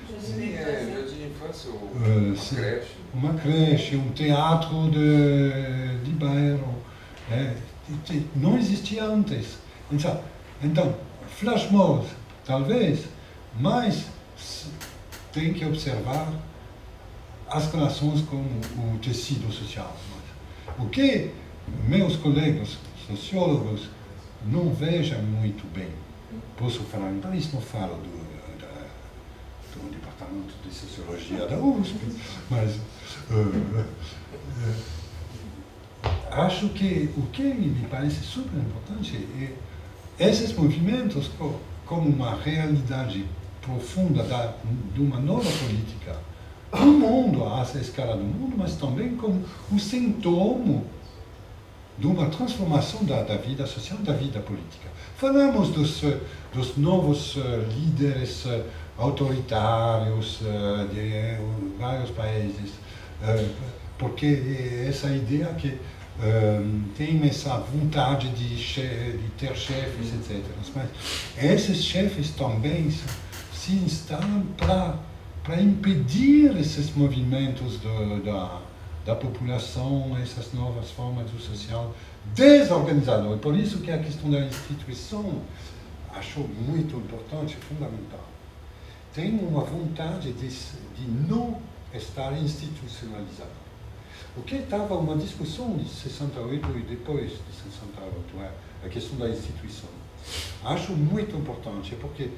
Jardim de infância, uma creche, um teatro de bairro. Não existia antes. Então flash mob, talvez, mas tem que observar as relações com o tecido social. O que meus colegas sociólogos não vejam muito bem. Posso falar em Paris, não falo do departamento de sociologia da USP, mas acho que o que me parece super importante é esses movimentos como uma realidade profunda de uma nova política do mundo, a essa escala do mundo, mas também como um sintoma de uma transformação da vida social, da vida política. Falamos dos novos líderes autoritários de vários países, porque essa ideia que tem essa vontade de ter chefes, etc. Mas esses chefes também se instalam para impedir esses movimentos da população, essas novas formas do social desorganizado. E por isso que a questão da instituição acho muito importante, fundamental. Tem uma vontade de não estar institucionalizado. O que estava uma discussão de 68 e depois de 68, a questão da instituição. Acho muito importante, porque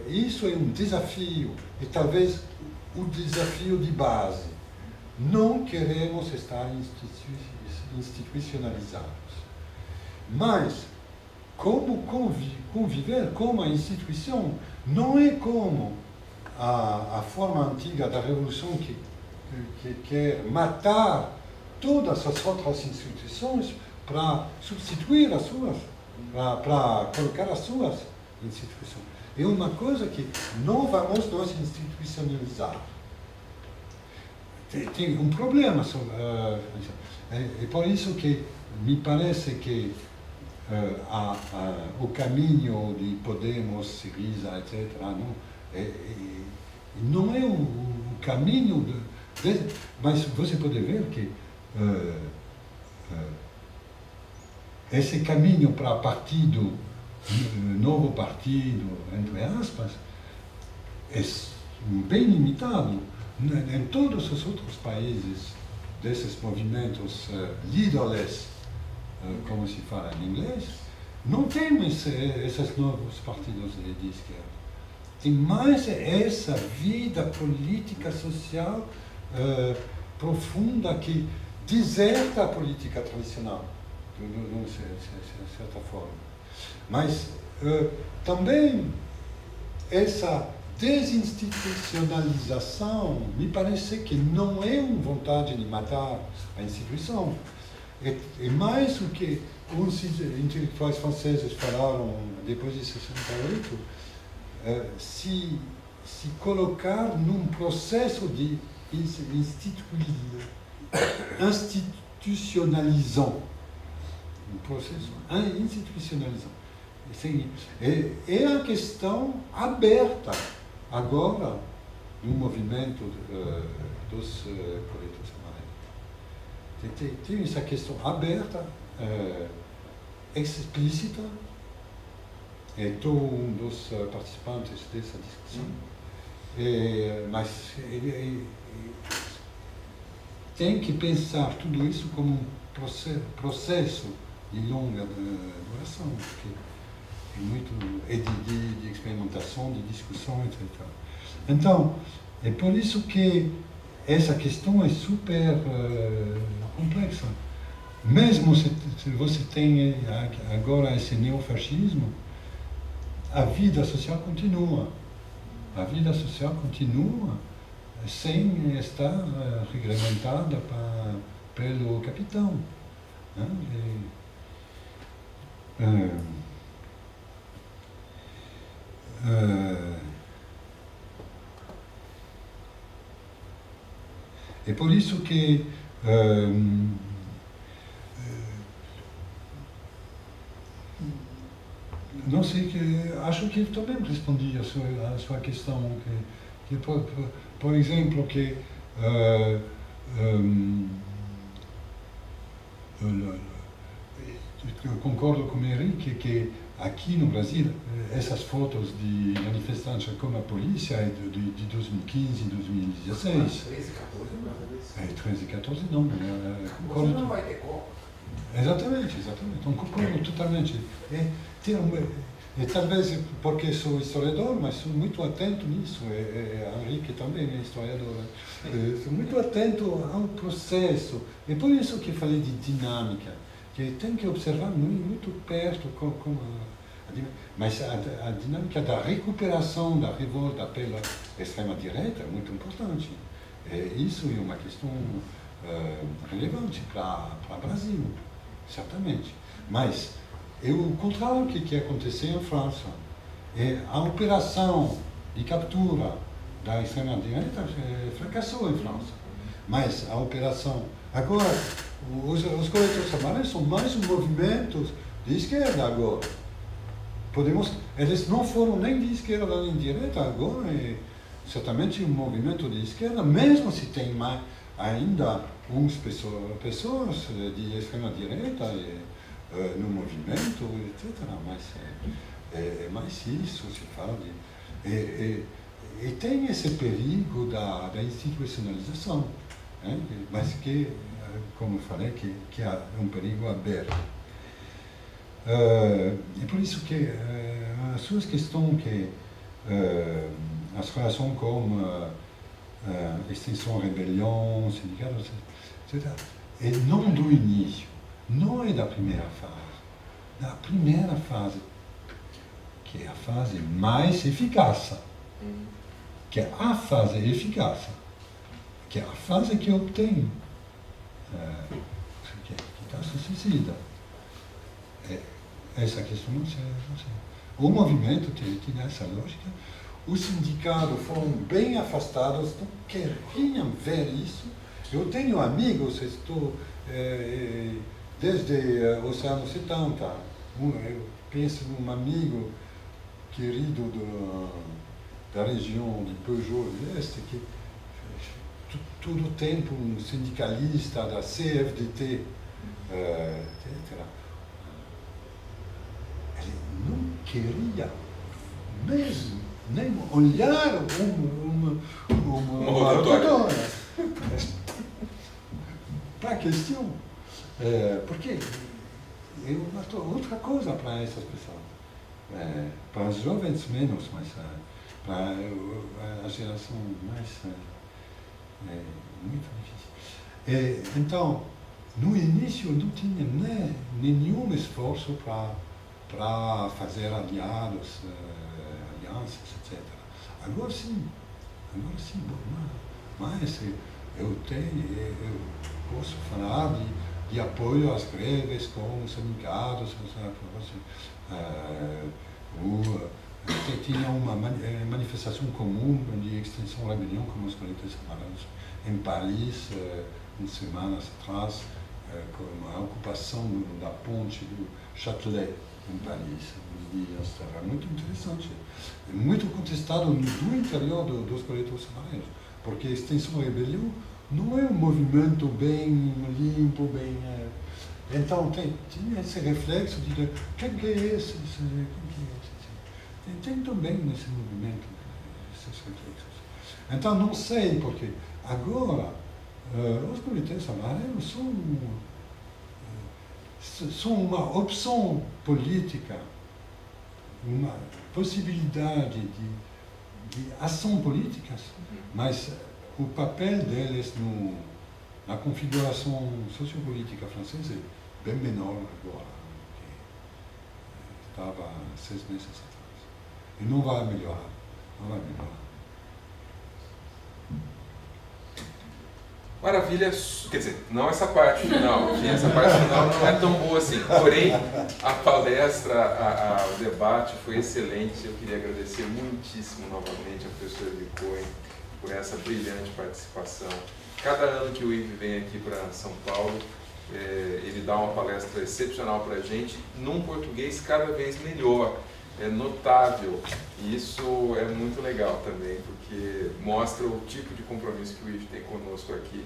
isso é um desafio, e talvez o desafio de base. Não queremos estar institucionalizados. Mas, como conviver com a instituição não é como a forma antiga da revolução que quer matar todas as outras instituições para substituir as suas, para colocar as suas instituições. É uma coisa que não vamos nos institucionalizar. Tem um problema. É por isso que me parece que o caminho de Podemos, Syriza, etc., não é o caminho, mas você pode ver que esse caminho para partido, novo partido, entre aspas, é bem limitado. Em todos os outros países desses movimentos líderes, como se fala em inglês, não tem esses novos partidos de esquerda. Tem mais essa vida política social profunda que deserta a política tradicional, de certa forma. Mas também essa desinstitucionalização me parece que não é uma vontade de matar a instituição. É mais o que uns intelectuais franceses falaram depois de 68, se colocar num processo de institucionalizam. Um processo institucionalizam. É a questão aberta agora no movimento dos coletos amarelos. Tem essa questão aberta, explícita. Estou um dos participantes dessa discussão. Mas tem que pensar tudo isso como um processo de longa duração, porque é muito de experimentação, de discussão, etc. Então, é por isso que essa questão é super complexa. Mesmo se você tem agora esse neofascismo, a vida social continua. A vida social continua sem estar regulamentada pelo capitão. É por isso que não sei, acho que também respondi a sua questão, que por exemplo, que eu concordo com o Henrique que aqui no Brasil, essas fotos de manifestantes com a polícia é de 2015 e 2016. 13 e 14 não. 13 e 14 não. Você não vai ter Copa. Exatamente. Então concordo totalmente. Talvez porque sou historiador, mas sou muito atento nisso. Henrique também é historiador. Sou muito atento ao processo. É por isso que falei de dinâmica, que tem que observar muito perto mas a dinâmica da recuperação da revolta pela extrema-direita é muito importante. Isso é uma questão relevante para o Brasil, certamente. Mas é o contrário que aconteceu em França. A operação de captura da extrema-direita fracassou em França. Mas a operação... Agora, os coletos amarelos são mais um movimento de esquerda agora. Eles não foram nem de esquerda nem de direita, agora é certamente um movimento de esquerda, mesmo se tem ainda uns pessoas de extrema-direita no movimento, etc. Mas é mais isso, se fala de... E tem esse perigo da institucionalização, mas que, como eu falei, que é um perigo aberto. É por isso que as suas questões, que as relações com extinção, rebelião, sindicatos, etc., é não do início, não é da primeira fase. Da primeira fase, que é a fase mais eficaz, que é a fase eficaz, que é a fase que obtém se suicida. Essa questão não sei. O movimento tinha essa lógica. Os sindicatos foram bem afastados, não queriam ver isso. Eu tenho amigos, estou desde os anos 70. Eu penso num amigo querido da região de Peugeot Leste, que todo o tempo um sindicalista da CFDT, etc. Ele não queria mesmo nem olhar uma rotatória. Para a questão, porque eu matou outra coisa para essas pessoas. Para os jovens menos, mas para a geração mais muito difícil. Então, no início não tinha nenhum esforço para fazer aliados, alianças, etc. Agora sim, mas eu posso falar de apoio às greves com os sindicatos, tinha uma manifestação comum de extensão rebelião com os coletes amarelos em Paris, umas semanas atrás, com a ocupação da ponte do Châtelet em Paris. Era muito interessante. É muito contestado do interior dos coletes amarelos, porque a extensão rebelião não é um movimento bem limpo, bem... Então tinha esse reflexo de quem que é esse? Tem também nesse movimento esses reflexos. Então não sei, porque agora os coletes amarelos são uma opção política, uma possibilidade de ação políticas, mas o papel deles na configuração sociopolítica francesa é bem menor agora do que estava 6 meses atrás. E não vai melhorar. Maravilha, quer dizer, não essa parte final, essa parte final não é tão boa assim. Porém, a palestra, o debate foi excelente. Eu queria agradecer muitíssimo novamente ao professor Licoin por essa brilhante participação. Cada ano que o Yves vem aqui para São Paulo, ele dá uma palestra excepcional para a gente, num português cada vez melhor. É notável, e isso é muito legal também, porque mostra o tipo de compromisso que o Yves tem conosco aqui.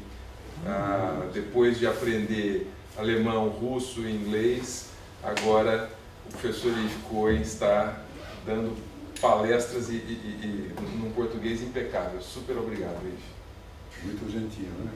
Depois de aprender alemão, russo e inglês, agora o professor Yves Cohen está dando palestras num português impecável. Super obrigado, Yves. Muito gentil, né?